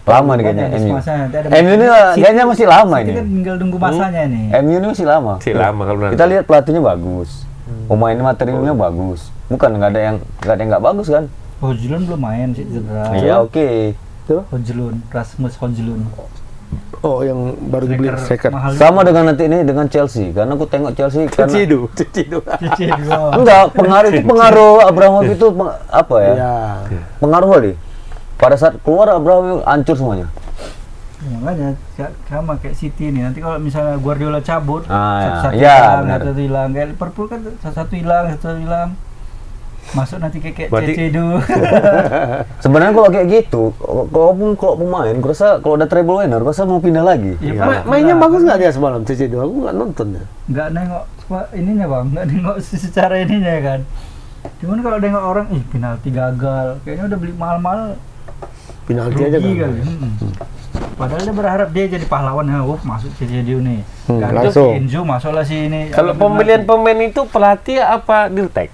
Lama nih kayaknya Ada MU. masanya, nanti ada MU ini City- kayaknya masih lama City ini. kan tinggal tunggu masanya nih. MU ini masih lama. Masih lama kalau nanti. Kita lihat pelatihnya bagus. Pemainnya materialnya bagus. Bukan nggak ada yang nggak bagus kan? Hojlund belum main sih cedera. Iya oke. Hojlund, Rasmus Hojlund. Oh, yang baru dibeli striker. Mahal. Sama dengan nanti ini dengan Chelsea. Karena aku tengok Chelsea karena Cici Cici dua. enggak pengaruh Abramovich itu apa ya? Ya. Pengaruh kali. Pada saat keluar Abramovich hancur semuanya. Ya, makanya sama kayak City ini. Nanti kalau misalnya Guardiola cabut, Ah, satu-satu ya, hilang, benar. satu hilang. Kayak Liverpool kan satu hilang. Masuk nanti kayak Berarti- Cedo. Sebenarnya kalau kayak gitu, kalau pemain, kurasa kalau ada treble winner, kurasa mau pindah lagi. Iya, Mainnya bagus nggak dia semalam CC2? Aku nggak nonton ya. Nggak nengok ininya bang, nggak nengok secara ininya kan. Cuman kalau nengok orang, penalti gagal, kayaknya udah beli mahal-mahal, Penalti aja rugi kan. kali. Padahal dia berharap dia jadi pahlawan, masuk CCD nih. Ganti langsung. Enzo masuklah sini. Kalau pembelian pemain itu pelatih apa Dirtek?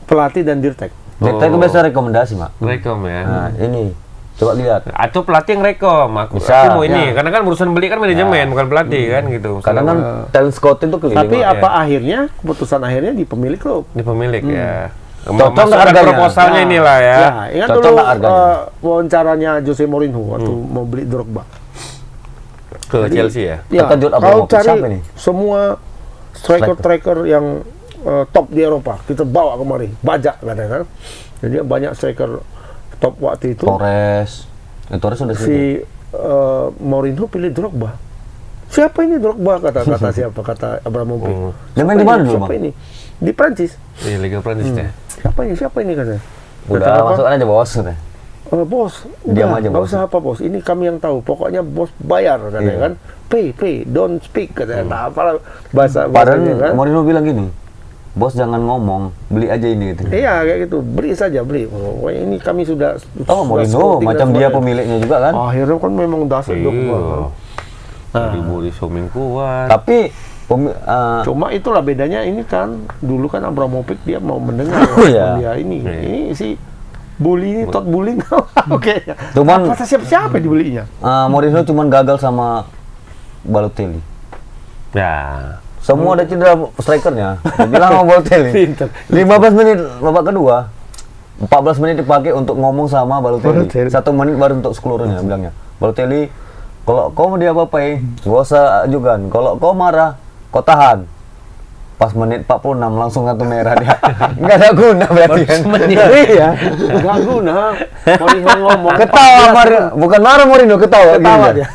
Pelatih dan Dirtek. Kita itu biasa rekomendasi, Mak. Rekom ya. Nah, ini coba lihat. Atau pelatih yang rekom, aku Bisa, mau ini, ya. karena kan urusan beli kan manajemen, bukan pelatih kan gitu. Karena kan talent scouting itu keliling. Tapi Mak. apa akhirnya keputusan akhirnya di pemilik klub. Di pemilik ya. Cocok Masukkan nggak harganya? proposalnya inilah ya. Ya, ingat Cocok dulu nggak harganya? wawancaranya Jose Mourinho waktu mau beli Drogba. Ke Chelsea ya. Ya, Kata Jude kau Abramovich, cari siapa nih? semua striker yang top di Eropa, kita bawa kemari, bajak katanya kan. Jadi banyak striker top waktu itu. Torres sudah sini. Si Mourinho pilih Drogba. Siapa ini Drogba kata siapa kata Abramovich. Dia main di mana dulu, Siapa Bang? ini? Di Prancis. Di Liga Prancis ya. Siapa ini katanya. Udah Kata apa? masuk aja bos. Katanya. Bos, Diam udah, aja, nggak bos. usah apa bos. Ini kami yang tahu. Pokoknya bos bayar katanya Iya. kan. Pay, don't speak katanya. Nah, apalah bahasanya Padahal kan. Mourinho bilang gini, bos jangan ngomong, beli aja ini gitu. Iya kayak gitu, beli saja beli. Pokoknya ini kami sudah. Oh Mourinho, scouting dan macam dia sebagainya. pemiliknya juga kan. Akhirnya kan memang dasar Drogba. Iya. Ribu di Soming kuat. Tapi Cuma itulah bedanya ini kan dulu kan Abramovich dia mau mendengar Oh, iya. dia ini. Iya. Ini si bully ini Todd bullying. Oke. Cuman- kata siapa dibelinya? Mourinho cuman gagal sama Balotelli. Ya. Semua ada cedera strikernya. Dia bilang sama Balotelli. Pinter. 15 menit babak kedua, 14 menit dipakai untuk ngomong sama Balotelli. 1 menit baru untuk seluruhnya bilangnya. Balotelli, kalau kau mau diapa-apain, gak usah ajukan. Kalau kau marah, kau tahan. Pas menit 46 langsung kartu merah dia. Enggak ada guna berarti kan. Iya, nggak guna. Mourinho ngomong. Ketawa bukan marah Mourinho, ketawa Ketawa dia. dia.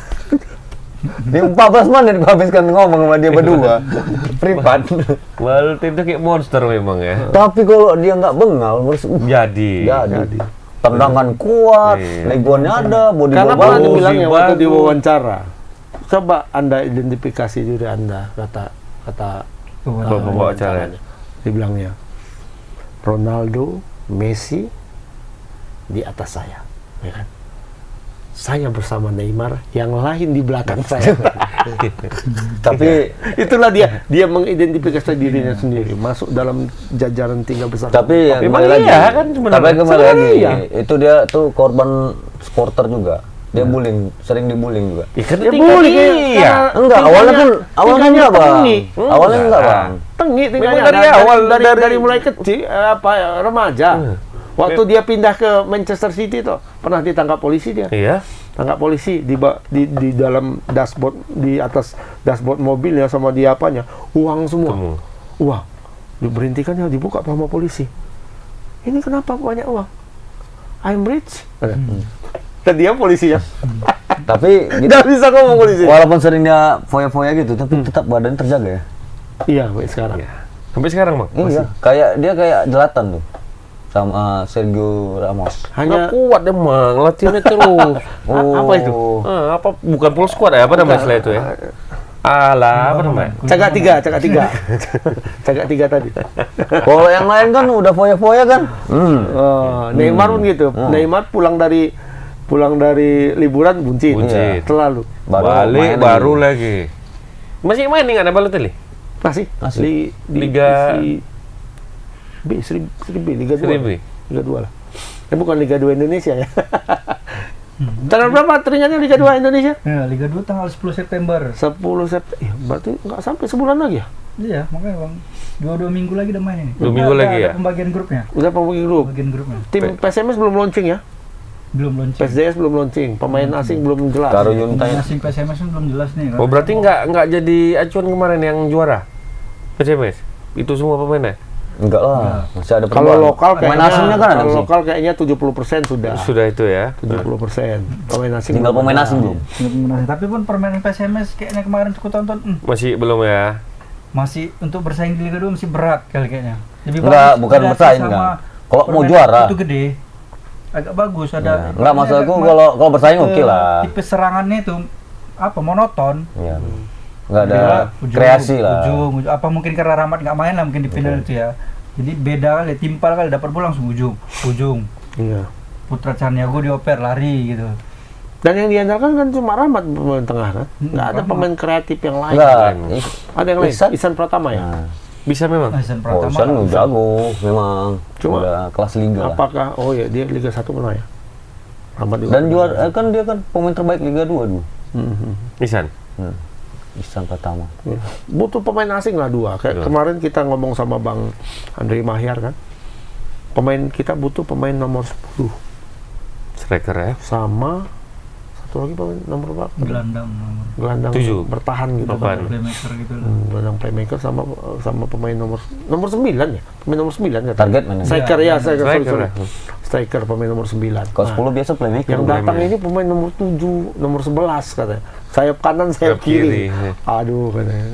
Di 14 menit habiskan ngomong sama dia berdua. Privat. Balotelli itu kayak monster memang ya. Tapi kalau dia nggak bengal, Jadi. tendangan kuat, Iya. legonnya ada, body Karena bagus. pernah dibilang ya waktu bagus. diwawancara. Coba Anda identifikasi diri Anda, kata Bapak wawancara. dibilangnya Ronaldo, Messi di atas saya, ya kan? Saya bersama Neymar, yang lain di belakang saya. Tapi Itulah dia mengidentifikasi dirinya sendiri, masuk dalam jajaran 3 besar. tapi Memang kembali lagi. iya kan sebenarnya. Tapi kembali lagi, Iya. itu dia tuh korban supporter juga. Dia bullying, sering dibullying juga. Ya, kan Ya tingkat boleh, iya. Enggak, awalnya enggak, Bang. tinggi. Awalnya enggak, Bang. Tinggi Memang tingkahnya dari awal, dari mulai kecil remaja. Waktu dia pindah ke Manchester City tuh pernah ditangkap polisi dia. Iya. Tangkap polisi di dalam dashboard, di atas dashboard mobilnya sama di apanya, uang semua. Uang. Diberhentikan ya, dibuka sama polisi. Ini kenapa banyak uang? I'm rich. Dan dia polisinya. Tapi gitu, Nggak bisa ngomong polisi. walaupun sering dia foya-foya gitu, tapi tetap badan terjaga ya. Iya, sampai sekarang. Sampai sekarang, Bang. Iya, dia kayak jelatan tuh sama Sergio Ramos. Hanya Nggak kuat emang, latihannya terus. apa itu? Apa bukan full squad ya? Apa namanya istilah itu ya? Alah, apa namanya? cagak tiga tadi. Kalau yang lain kan udah foya-foya kan. Neymar pun gitu. Neymar pulang dari liburan buncit. Buncit. Terlalu. Balik main baru lagi. Masih main nih nggak ada Balotelli? Masih. Masih. Liga Seri B, Liga 2. Seri B. Liga 2 lah. Bukan Liga 2 Indonesia ya. Tanggal berapa teringatnya Liga 2 Indonesia? Ya, Liga 2 tanggal 10 September. 10 September. Ya, berarti nggak sampai sebulan lagi ya? Iya, makanya Bang. 2 minggu lagi udah main ini. 2 minggu lagi ya? Ada pembagian grupnya. Udah pembagi grup. Pembagian grupnya. Tim PSMS belum launching ya? Belum launching. PSDS belum launching. Pemain asing belum jelas. Karo Yuntai. Pemain asing PSMS kan belum jelas nih kan. Oh berarti nggak jadi acuan kemarin yang juara PSMS? Itu semua pemainnya? Enggak lah, masih ada Kalau perubahan. lokal pemain kayaknya, asingnya kan ada kalau sih. lokal kayaknya 70% sudah. Sudah itu ya. 70%. Pemain asing. Tinggal belum pemain ada. asing belum. Tapi pun permainan PSMS kayaknya kemarin cukup tonton Masih belum ya. masih untuk bersaing di Liga 2 masih berat kayaknya. Lebih Enggak, bagus bukan dilatih bersaing, sama enggak. Kalau mau permainan juara. itu gede. Agak bagus ada. Ya, enggak, maksudku kalau bersaing oke lah. Tipe serangannya itu apa monoton. Iya. Enggak ada Ujung, kreasi lah. ujung. Apa mungkin karena Rahmat nggak main lah mungkin di final itu ya. Jadi beda kali, timpal kali dapat bola langsung ujung. Iya. Putra Caniago dioper lari gitu. Dan yang diandalkan kan cuma Rahmat pemain tengah kan? Nggak ada Rahmat. pemain kreatif yang lain. Enggak. Ada yang lain? Ihsan. Ihsan Pratama ya? Nah, Bisa memang. Hasan oh, Pratama. Ihsan jago memang. Cuma, udah kelas liga lah. Apakah, oh ya dia Liga 1 pernah ya? Rahmat juga Dan pernah. juara kan dia kan pemain terbaik Liga 2 dulu. Ihsan. Ihsan pertama. Ya. Butuh pemain asing lah 2. Kayak kemarin kita ngomong sama Bang Andre Mahyar kan. Pemain kita butuh pemain nomor 10. Striker ya. Sama satu lagi pemain nomor berapa? Gelandang nomor Gelandang 7. bertahan gitu. Bertahan. playmaker gitu lah. Gelandang playmaker sama pemain nomor 9 ya. Pemain nomor 9 kan. Target mana? Striker ya, striker. Striker sorry. ya. Striker pemain nomor 9. Kalau 10 biasa playmaker. Yang datang ini pemain nomor 7, nomor 11 katanya. Sayap kanan, sayap Sayap kiri, kiri. ya. Aduh katanya.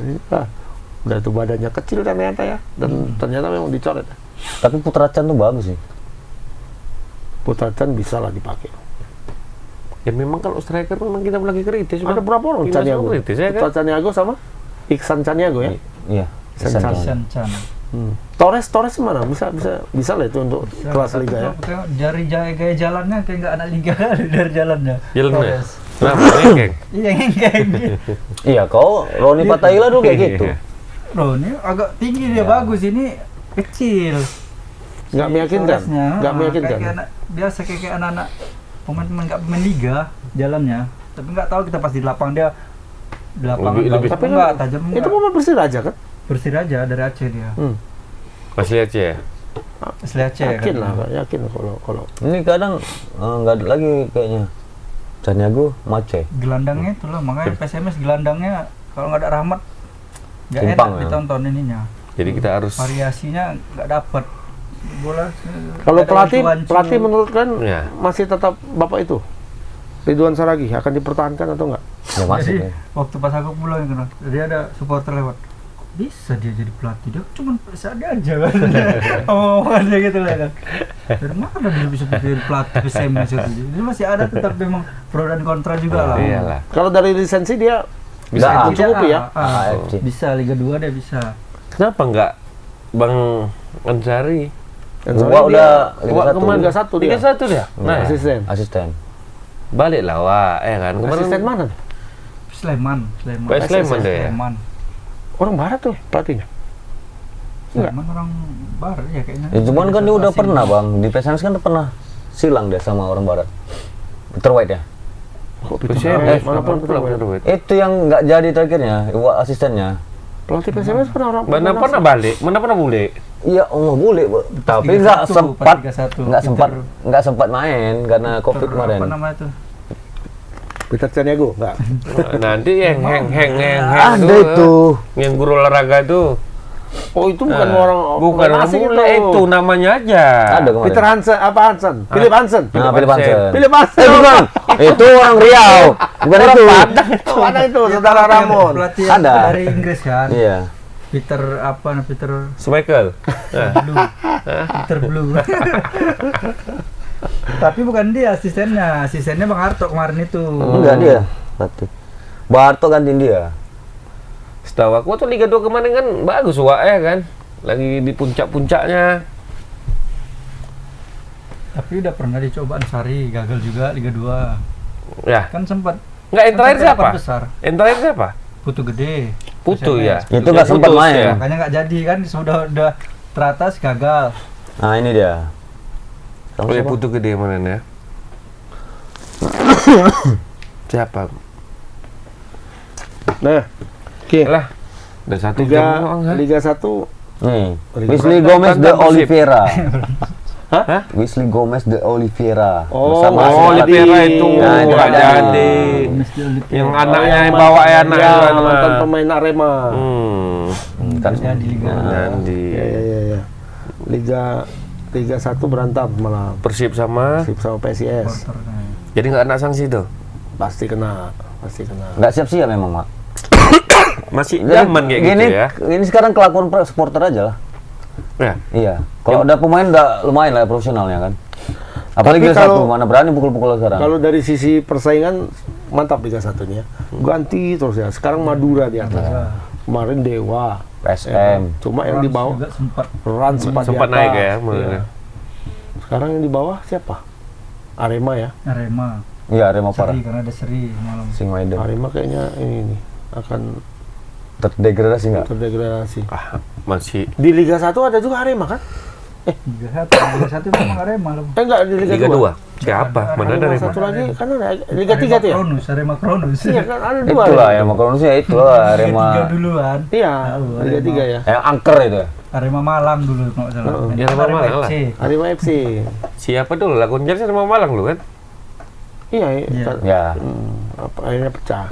Udah tuh badannya kecil ternyata ya. Dan ternyata memang dicoret. Tapi Putra Can tuh bagus sih. Putra Can bisa lah dipakai. Ya memang kalau striker memang kita lagi kritis. Ada berapa orang Kita Caniago? semua kritis ya Putra kan. Caniago sama Iksan Caniago ya. Iya. Ihsan Ihsan Can. Can. Chan. Torres mana? Bisa lah itu untuk kelas liga ya. Dari gaya jalannya kayak nggak anak liga kali dari jalannya. Jalannya. Torres. Kenapa? Ngekeng. Iya kayak gitu. Iya, kau Roni Patahila dulu kayak gitu. Loh, ini agak tinggi dia bagus ini kecil. Nggak meyakinkan. Torresnya, Nggak meyakinkan. kayak anak, biasa kayak anak-anak pemain nggak pemain liga jalannya. Tapi nggak tahu kita pas di lapang dia di lapang Lebih- bagus Tapi apa enggak tajam itu pemain Persiraja kan? Persiraja dari Aceh dia. Asli Aceh ya? Asli Aceh Yakin kan. lah, yakin kalau Ini kadang nggak ada lagi kayaknya. Caniago Mace. Gelandangnya itulah, makanya PSMS gelandangnya kalau nggak ada Rahmat nggak enak Timpang, ya. ditonton ininya. Jadi kita harus Variasinya nggak dapat. Bola kalau nggak ada pelatih wancu-wancu. menurut kan Ya. masih tetap Bapak itu Ridwan Saragi akan dipertahankan atau enggak? Ya masih. Jadi waktu pas aku pulang itu, jadi ada supporter lewat. Bisa dia jadi pelatih, dia cuma periksa dia aja kan. Omongannya gitu lah kan. Dari mana dia bisa jadi pelatih PSMS itu? Jadi masih ada tetap memang pro dan kontra juga lah. Iyalah. Kalau dari lisensi dia Bisa mencukupi ya. AFC. Bisa Liga 2 dia bisa. Kenapa enggak Bang Ansari? Dan Gua soalnya udah dia, Liga 1. kemarin Liga 1 dia. Liga 1 dia? Nah, Asisten. Asisten. balik lah wah, kan. Asisten mana? Sleman. PS Sleman dia ya? Sleman. Orang barat tuh pelatihnya. Enggak. Sleman orang barat ya kayaknya. Ya, cuman kan dia udah Asing. pernah bang di PSMS kan pernah silang dia sama orang barat. Peter White ya. Kok PSMS, mana pun Itu yang nggak jadi terakhirnya, asistennya. pelatih PSMS pernah orang Mana pernah balik? Mana pernah bule? Iya, Allah boleh, Bu. Tapi 3-1, nggak sempat, 3-1. nggak sempat main karena COVID kemarin. Apa namanya tuh? Peter Caniago enggak. Nanti yang Ada itu. yang guru olahraga tuh. Oh, itu bukan orang Bukan orang asing bule itu namanya aja. Ada kemarin. Peter Hansen, apa Hansen? Philip Hansen. Nah, Philip Hansen. Philip Hansen. Bukan. Itu orang Riau. Bukan itu. Itu ada itu, saudara Ramon. Pelatih Ada. dari Inggris kan. Iya. Peter apa? Peter Schmeichel. Blue. Peter Blue. Tapi bukan dia asistennya Bang Harto kemarin itu. Enggak dia. Berarti. Barto gantiin dia. Setahu aku tuh Liga 2 kemarin kan bagus wah ya kan. Lagi di puncak-puncaknya. Tapi udah pernah dicoba Ansari, gagal juga Liga 2. Ya. Kan sempat. Enggak, yang terakhir sampai siapa? delapan besar. Yang terakhir siapa? Putu Gede. Putu PSMS. ya. Itu nggak sempat Putus, main. ya. Makanya nggak jadi kan udah teratas gagal. Nah, ini dia. Oh ya Putu Gede mana ya? Siapa? Nah, oke. Lah, udah 1 Liga jam doang kan? Liga 1 Nih, Liga Wesley Berantakan Gomez de Persib. Oliveira. Hah? Wesley Gomez de Oliveira. Oh, Bersama oh, Aston jadi- Oliveira itu Nah, itu nggak ada. jadi. Yang anaknya yang bawa anak ya, itu mantan pemain Arema. kan Jadi Liga 2. Jadi Ya. Liga 1 berantem malah Persib sama. Persib sama PSIS. Supporternya. Jadi nggak kena sanksi tuh. Pasti kena. Nggak siap-siap memang, Mak. Masih Jadi, zaman kayak gini, gitu ya. Ini sekarang kelakuan supporter aja lah. Ya. Iya. Kalau udah pemain udah lumayan lah profesionalnya kan. Apalagi Tapi Liga 1 kalau- mana berani pukul-pukul sekarang. Kalau dari sisi persaingan mantap Liga 1-nya. Ganti terus ya. Sekarang Madura di atas. Kemarin Dewa, PSM. Cuma yang di bawah juga sempat Rans sempat di Sempat atas. naik ya, Iya. menurutnya. Sekarang yang di bawah siapa? Arema ya. Arema. Iya, Arema parah. Seri karena ada seri malam. Sing Maiden. Arema kayaknya ini nih akan Terdegradasi nggak? terdegradasi. Ah, masih Di Liga 1 ada juga Arema kan? Liga 1 memang Arema loh. Enggak di Liga, Liga 2. 2. Siapa? Mana ada Rema? Satu lagi kan ada Liga 3 tuh ya? Arema Kronus. Iya kan ada dua. Itulah ya, Makronusnya itu lah Liga Arema. 3 duluan. Iya, Tahu, Liga Arema. 3 ya. Yang angker itu ya. Arema Malang dulu kalau nggak salah. Ya, Arema Arema Malang lah. FC. Arema FC. Siapa dulu? Lakon Jari sama Malang lu kan? Iya, Iya. Ya. akhirnya pecah.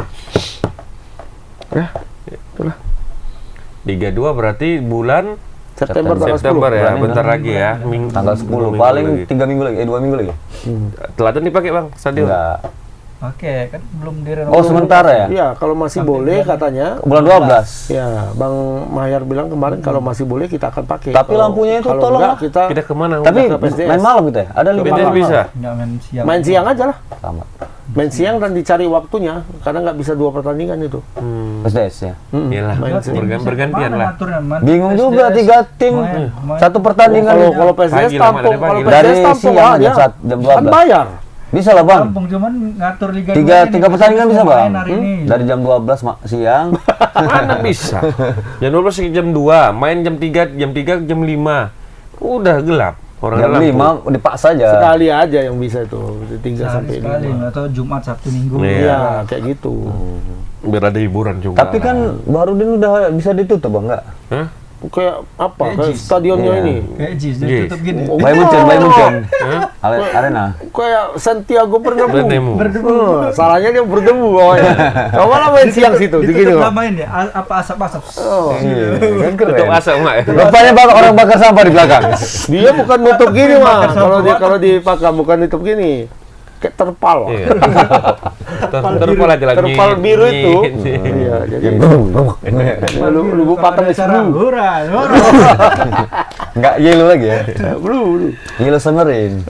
Ya, itulah. Liga 2 berarti bulan September tanggal 10. September ya, Bulan bentar ini. lagi ya. Tanggal 10, paling 3 minggu lagi, 2 minggu lagi. Teladan dipakai Bang, stadion. Enggak. Oke, kan belum direnovasi. Oh, sementara ya? Iya, kalau masih boleh katanya. Bulan 12. Ya, Bang Mahyar bilang kemarin kalau masih boleh kita akan pakai. Tapi Kalau- ke itu kalau tolong enggak, lah. kita Kita kemana? Tapi ke PSDS. main malam kita ya? Ada libur PSDS malam. bisa. Nggak main siang. main siang aja lah. Sama. Main siang dan dicari waktunya karena nggak bisa 2 pertandingan itu. PSDS ya. Iyalah, Main siang. bergantian Mana lah. ngaturnya, man? Bingung SDS. juga 3 tim Main. satu pertandingan. Kalau PSDS Pagi lah, tampung, dari kalau pagi. Dari PSDS tampung siang aja. jam Kan 12. bayar. Bisa lah, Bang. Kampung cuman ngatur Liga 3 2 ini, pertandingan bisa, Bang. main hari ini. Dari jam 12 siang. Mana bisa? Jam 12 ke jam 2, main jam 3 ke jam 5. Udah gelap. Orang Jam dalam 5 dipaksa aja. Sekali aja yang bisa itu. 3 Sehari sampai sekali 5. atau Jumat Sabtu Minggu. Iya. Iya, kayak gitu. biar ada hiburan juga. Tapi kan Baharudin udah bisa ditutup Bang, enggak? Hah? Kayak apa? Kayak Kayak jis. stadionnya Iya. ini. Kayak jis, dia Jis. tutup gini. Oh, Bayern Munchen. Hah? Arena. Kayak Santiago Bertemu. Bernabeu. Salahnya dia berdebu pokoknya. Coba lah main siang situ, di gini Ditutup kok. lamain ya, apa asap-asap. Oh. Iya, kan Tutup keren. asap mak. Rupanya orang bakar sampah di belakang. Dia bukan nutup gini mah. Bakar Kalau dia sampah. kalau di Pakam bukan nutup gini. Kayak terpal. Wah. Iya. Terpal aja lagi. Terpal biru itu. Iya, jadi lu patang es blue. Hura. Enggak yellow lagi ya. Blue. Yellow submarine.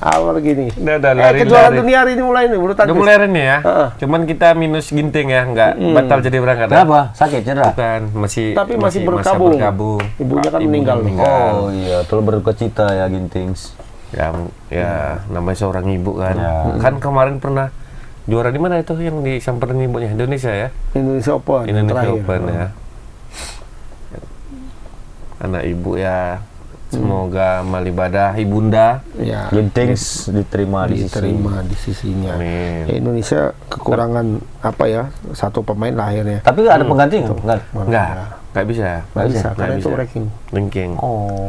Awal gini. Udah lari. Kejuaraan dunia hari ini mulai nih, bulu Udah tangkis. mulai nih ya. Heeh. Cuman kita minus ginting ya, nggak batal jadi berangkat. ya? Kenapa? Sakit cedera? Bukan, masih Tapi masih masa berkabung. Ibunya kan meninggal. Oh iya, terus berduka cita ya Gintings. Ya, namanya seorang ibu kan. Ya. Kan kemarin pernah juara di mana itu yang disamperin ibunya? Indonesia ya? Indonesia Open. Indonesia terakhir. Open ya. Anak ibu ya. Semoga amal ibadah ibunda. Ya. Gintings diterima di sisi. Diterima di sisinya. Amin. Ya, Indonesia kekurangan apa ya? Satu pemain lahirnya. Tapi nggak ada pengganti nggak? Nggak. Nggak bisa. Nggak bisa, Nggak karena itu bisa. ranking. Ranking. Oh.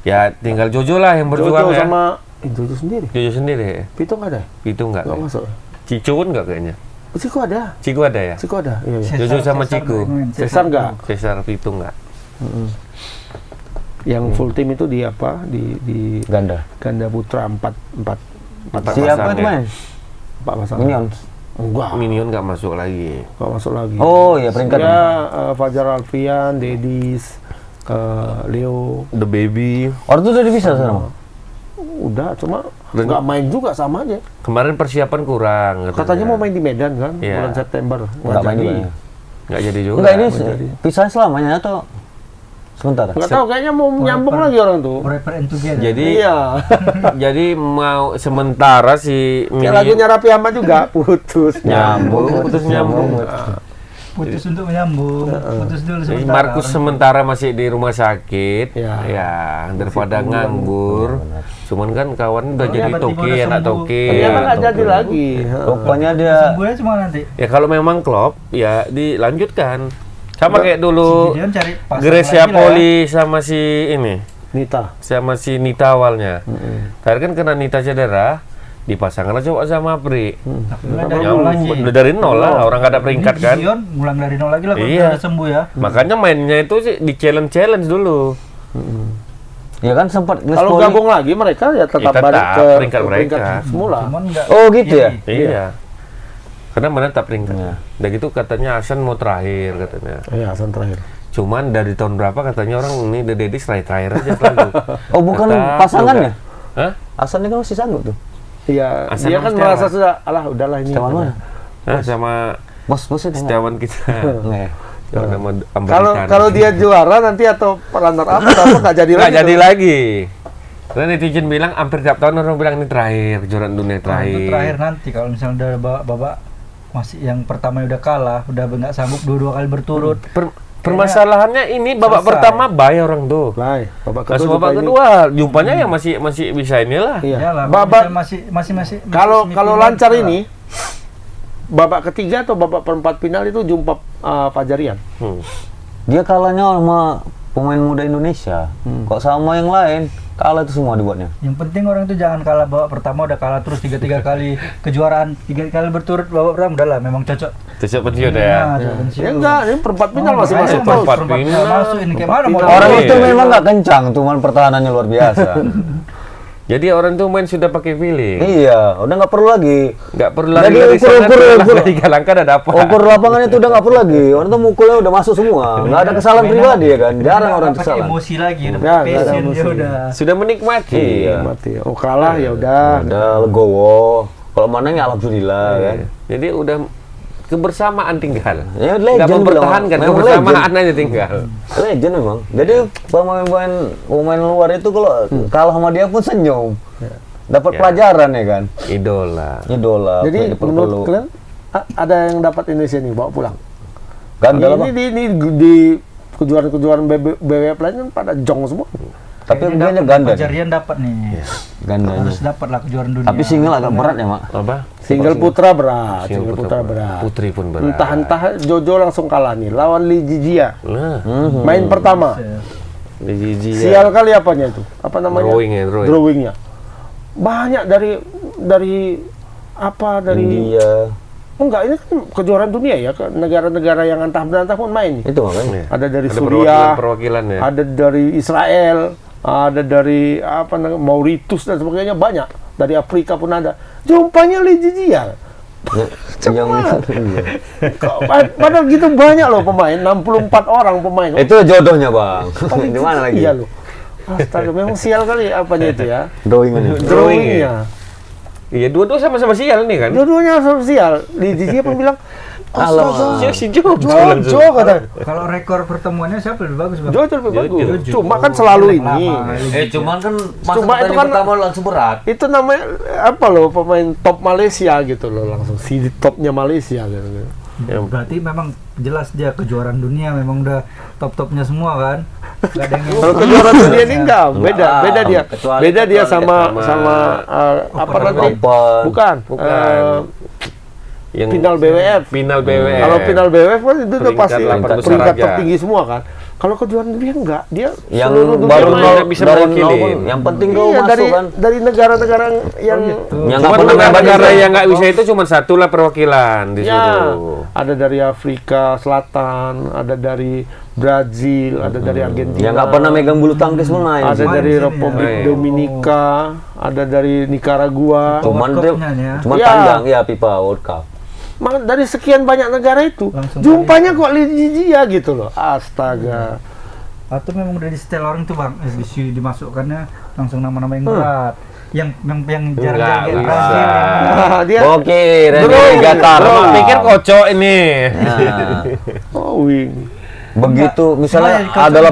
Ya tinggal Jojo lah yang berjuang Jojo ya. sama Jojo sendiri. Jojo sendiri. Pito nggak ada? Itu nggak. Nggak ya? masuk. Cicu pun nggak kayaknya. Ciko ada. Ciku ada ya? Ciko ada. Iya, iya. Jojo sama Ciku. Cesar nggak? Cesar itu nggak. Yang full tim itu di apa? Di Ganda. ganda putra 4 Empat Siapa pasang itu ya. main? pasangan. Minions. Enggak. Minion nggak masuk lagi. Nggak masuk lagi. Oh iya peringkat. Ya, Fajar Alfian, Dedis, Leo. The Baby. Orang itu udah bisa sekarang. Udah, cuma nggak main juga sama aja. Kemarin persiapan kurang. Katanya mau main di Medan kan, Iya. bulan September. Nggak main jadi. juga. Ya. Nggak jadi juga. Enggak ini pisah selamanya atau sementara? Nggak tahu, kayaknya mau nyambung lagi orang tuh. Forever and together. Jadi Iya. jadi mau sementara si Kayak lagunya Raffi Ahmad juga, putus. Nyambung, putus nyambung. putus untuk menyambung, putus dulu Jadi sementara. Markus sementara masih di rumah sakit, Ya. ya daripada nganggur. Cuman kan kawan udah Oh, jadi ya, toki, tiba-tiba udah anak sembuh. toki. Ternyata ya. nggak jadi lagi. Rupanya dia Sembuhnya cuma nanti. Ya kalau memang klop, ya dilanjutkan. Sama kayak dulu Si Gideon cari pasangan Gracia lagi lah ya. Poli sama si ini, Nita. sama si Nita awalnya. Terakhir kan kena Nita cedera, dipasangkan aja coba sama Apri. Tapi udah dari Ya, nol lagi. udah dari nol lah, orang nggak ada peringkat Ini kan. Gideon ngulang dari nol lagi lah kalau Iya. udah sembuh ya. Makanya mainnya itu sih di challenge dulu. ya kan sempat Kalau Poli. gabung lagi mereka ya tetap, tetap balik ke peringkat mereka. semula. Cuman enggak. Oh gitu ya. Iya. Karena mana tak peringkat. Iya. Dan gitu katanya Hasan mau terakhir katanya. Iya, Hasan terakhir. Cuman dari tahun berapa katanya orang ini The Deddy terakhir aja selalu. Oh bukan Tetap pasangannya? juga. Hah? Hasan ini kan masih sanggup tuh. Iya, Hasan dia sama kan Setiawan. merasa sudah, alah udahlah ini. Setiawan mana? Hah? Sama Bos itu enggak? Setiawan kita. Enggak ya? Yang nama Kalau Ambaritan. kalau dia juara nanti atau runner up atau apa nggak jadi nggak lagi. jadi tuh. lagi. Karena netizen bilang hampir tiap tahun orang bilang ini terakhir, kejuaraan dunia Kalau terakhir. untuk terakhir nanti kalau misalnya udah babak masih yang pertama udah kalah, udah nggak sanggup dua kali berturut. Permasalahannya ini babak selesai. pertama bayar orang tuh. Baik, babak Pas kedua. babak juga ini. kedua, jumpanya ya masih bisa inilah. Iya. Iyalah, kalau Babak misalnya masih kalau semifinal, lancar kalah. ini babak ketiga atau babak perempat final itu jumpa Fajarian. Dia kalahnya sama pemain muda Indonesia. Kok sama yang lain kalah itu semua dibuatnya. Yang penting orang itu jangan kalah babak pertama udah kalah terus tiga kali kejuaraan, 3 kali berturut babak pertama udahlah memang cocok. Cocok pensiun ya. Cocok pensiun. Ya enggak, ini perempat final masih makanya masuk masuk terus. perempat final. masuk ini kayak mana mau Orang Iya. itu memang nggak kencang, cuman pertahanannya luar biasa. Jadi orang tuh main sudah pakai feeling. Iya, udah nggak perlu lagi. Nggak perlu Jadi lari-lari sana, ukur- tiga langkah udah dapat. Ukur lapangan itu udah nggak perlu lagi. Orang tuh mukulnya udah masuk semua. Nggak ada kesalahan pribadi ya kan. Jarang orang pakai kesalahan. emosi lagi, udah Ya, nggak ada passion dia emosi. udah. Sudah menikmati. Iya. Mati. Oh kalah ya udah. Ada legowo. Kalau menang ya alhamdulillah kan. Jadi udah kebersamaan tinggal. Ya Nggak legend mempertahankan, bilang. Memang kebersamaan aja tinggal. Legend memang. Jadi pemain luar itu kalau kalah sama dia pun senyum. Dapat Ya. pelajaran ya kan. Idola. Idola. Jadi kayak diperlu. menurut kalian ada yang dapat Indonesia nih bawa pulang? Ganda lah, Ini Bang. di kejuaraan-kejuaraan BWF lain kan pada jong semua. Tapi Kayaknya kayaknya dapat, ganda. Fajarian dapat nih. Gandanya. Harus dapat lah kejuaraan dunia. Tapi single agak berat ya, Mak. Apa? Single putra berat, single putra berat. Putri pun berat. Entah Jojo langsung kalah nih lawan Lee Jijia. Nah, Main pertama. Gigi Sial kali apanya itu? Apa namanya? Drawing. Drawingnya. Banyak dari India. Enggak, ini kan kejuaraan dunia ya, ke negara-negara yang antah berantah pun main nih. Itu makanya. Ada dari Ada Suriah, perwakilan ya. ada dari Israel, ada dari Mauritius dan sebagainya, banyak. Dari Afrika pun ada. Jumpanya Lee Jijia. Yang Padahal gitu banyak loh pemain, 64 orang pemain. itu jodohnya, Bang. Di mana lagi? Iya loh. Astaga, memang sial kali apanya itu ya. Drawingannya. Drawingnya. Iya, dua-dua sama-sama sial nih kan. Dua-duanya sosial. Lee Jijia pun bilang, Alamak. astaga, Si Jojo Jojo kata. Kalau rekor pertemuannya siapa lebih bagus, Bang? Jojo lebih bagus. Jojo. Cuma kan selalu ini. Cuman kan Cuma itu kan pertama langsung berat. itu namanya apa loh, pemain top Malaysia gitu loh, langsung si topnya Malaysia gitu. Ya, berarti memang jelas dia kejuaraan dunia memang udah top-topnya semua kan. Gak ada yang Kalau kejuaraan dunia ini enggak, beda Enggak, beda dia. kecuali Beda dia sama sama apa Open. nanti? Open. Bukan. Yang Final BWF. Final BWF. Kalau final BWF kan itu udah Peringkat pasti 8 besar peringkat aja. tertinggi semua kan. Kalau kejuaraan dunia enggak, dia Yang seluruh dunia baru main. nggak bisa dari mewakili. nol pun, yang penting kau Iya, masuk kan. dari negara-negara yang Yang Cuma nggak pernah main negara Indonesia. yang nggak bisa itu cuma satu lah perwakilan di ya, situ. ada dari Afrika Selatan, ada dari Brazil, ada dari Argentina. Yang nggak pernah megang bulu tangkis pun main. Ada Main dari sini, Republik ya. Dominika, ada dari Nicaragua. Cuman World dia, Cup-nya ya. cuman Iya. panjang ya FIFA World Cup. Dari sekian banyak negara itu, Langsung jumpanya kok Lee Jijia gitu loh. Astaga. Atau memang udah di setel orang tuh, Bang, dimasukkannya langsung nama-nama yang berat. Yang jarang-jarang Nggak kayak bisa. Brazil. Dia Oke, Randy Bro, Gatar. bro. Pikir kocok ini. Nah, wing. begitu misalnya Cuma ya, ada kalau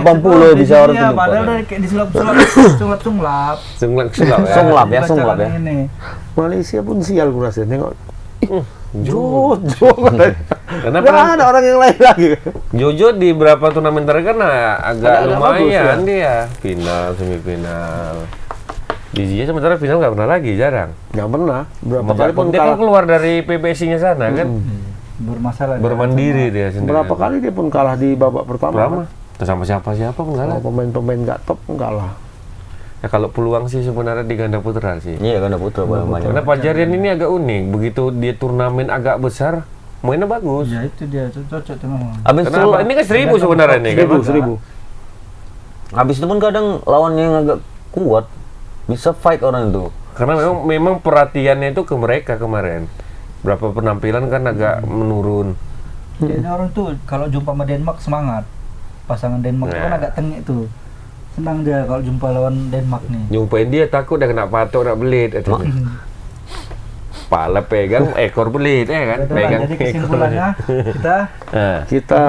80 bisa orang iya, tuh lupa. padahal dari kayak disulap-sulap, sulap-sulap. Sunglap ya. Sunglap ya, Baca sunglap ya. ini. Malaysia pun sial gue rasa. Tengok. Jojo. Karena Nggak ada orang yang lain lagi. Jojo di berapa turnamen terakhir kan agak Agak lumayan bagus, dia. Final, semifinal. Di Jia sementara final nggak pernah lagi, jarang. Nggak pernah. Berapa kali pun Dia kan kalah. keluar dari PBSI-nya sana kan. Bermasalah. Bermandiri dia sendiri. Berapa kali dia pun kalah di babak pertama. Berapa? Sama siapa-siapa enggak lah. Kalau pemain-pemain nggak top enggak lah. Ya kalau peluang sih sebenarnya di ganda putra sih. Iya kan putra banyak. Karena Fajarian ini agak unik. Begitu dia turnamen agak besar, mainnya bagus. Ya itu dia, cocok tuh memang. Habis itu Kenapa? Ini kan 1000 sebenarnya nih kan. Seribu. habis itu pun kadang lawan yang agak kuat bisa fight orang itu. Karena memang perhatiannya itu ke mereka kemarin. Berapa penampilan kan agak menurun. Jadi orang tuh kalau jumpa sama Denmark semangat. Pasangan Denmark itu kan Nah. agak tengik tuh. Senang dia kalau jumpa lawan Denmark nih. Nyumpain dia takut dah kena patok nak belit katanya. Pala pegang ekor belit kan. Udah lah, Pegang jadi ekor. kesimpulannya kita Nah, Kita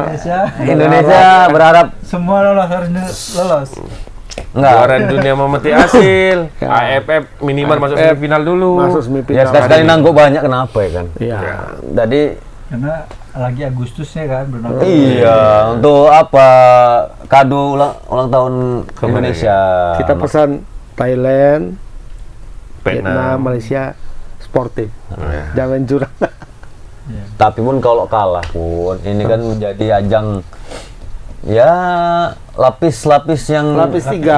Indonesia berharap semua lolos, harus lolos. enggak. juara dunia memeti hasil. Ya. AFF minimal masuk AFF semifinal dulu. masuk Ya semifinal. sekali-sekali nangguk banyak kenapa ya kan. Iya. Jadi Karena lagi Agustusnya kan benar. iya untuk apa kado ulang tahun Indonesia. Kita pesan Thailand, Vietnam, Vietnam. Malaysia sportif. Ya. Jangan curang. Tapi pun kalau kalah pun ini kan menjadi ajang ya lapis-lapis yang Lapis 3. Iya,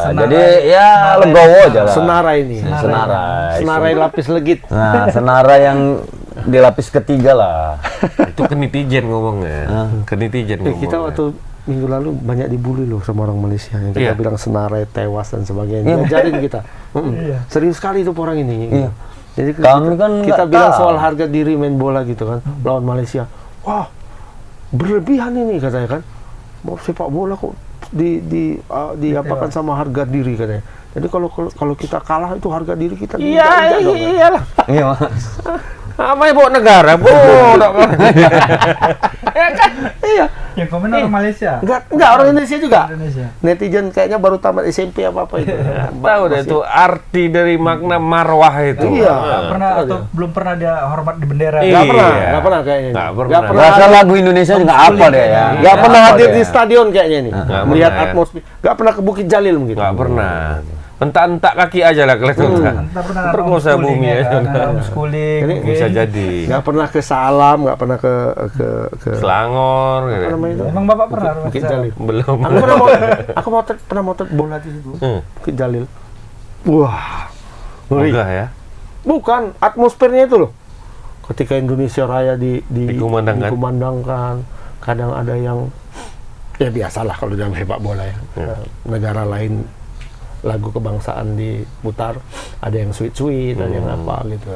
Senarai. jadi ya Senarai. legowo aja lah. Senarai ini. Senarai. Senarai lapis legit. Nah, senarai yang di lapis ketiga lah. Itu ke netizen ngomongnya. Ke netizen ngomongnya. Kita waktu minggu lalu banyak dibully loh sama orang Malaysia yang kita Iya. bilang senarai tewas dan sebagainya. Iya. Ngajarin kita. Iya. Serius sekali itu orang ini. Iya. Jadi Kami kan kita nggak bilang tahu. soal harga diri main bola gitu kan lawan Malaysia. Wah, berlebihan ini katanya kan. Mau sepak bola kok diapakan sama harga diri katanya. Jadi kalau kita kalah itu harga diri kita diinjak-injak dong, kan? iyalah. Iya, Mas. Apa ya bawa negara, bodoh. Iya. Yang komen orang Malaysia. Enggak orang Indonesia juga. Indonesia. Netizen kayaknya baru tamat SMP apa itu. Tahu deh itu arti dari makna marwah itu. Iya. Nggak pernah atau belum pernah dia hormat di bendera. Iya. Nggak pernah kayaknya. Nggak pernah. Nggak pernah. Bahasa lagu Indonesia juga apa deh ya? Nggak pernah Apa hadir deh di ya? stadion kayaknya nih. Nggak Melihat pernah ya. atmosfer. Nggak pernah ke Bukit Jalil mungkin. Nggak pernah. Entak-entak kaki aja lah kelihatan. Entah pernah Perkosa bumi ya. homeschooling. Jadi, mungkin. Bisa jadi. Nggak pernah ke Salam, nggak pernah ke Selangor gitu. apa namanya itu? Emang Bapak pernah hormat Bukit ke sana? Jalil. Belum. Aku pernah motret bola di situ. Bukit Jalil. Wah. Ngeri. Enggak ya. Bukan, atmosfernya itu loh. Ketika Indonesia Raya Dikumandangkan. dikumandangkan, kadang ada yang ya biasalah kalau dalam sepak bola ya. Negara lain lagu kebangsaan diputar, ada yang sweet-sweet, ada yang apa gitu.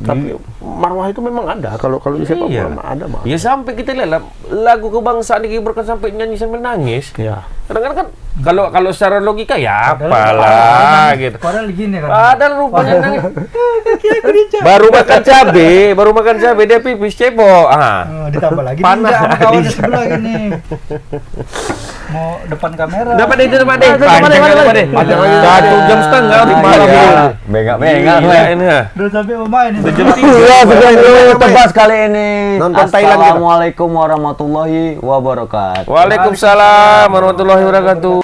Tapi marwah itu memang ada kalau di sepak bola mah ada mah. Ya sampai kita lihat lah, lagu kebangsaan dikibarkan sampai nyanyi sambil nangis. Ya. Kadang-kadang kan kalau secara logika ya apalah gitu. Padahal gini kan. Padahal rupanya nangis. Baru makan cabe dia pipis cebok. Ditambah lagi Panas. ninja sama kawannya sebelah gini. Mau depan kamera. Dapat deh. Dapat deh. 1,5 jam di malam. Bengak-bengak. Ini ya. Udah sampai mau main ini. Jam Iya, sudah dulu tebas kali ini. Nonton Thailand kita. Assalamualaikum warahmatullahi wabarakatuh. Waalaikumsalam warahmatullahi wabarakatuh.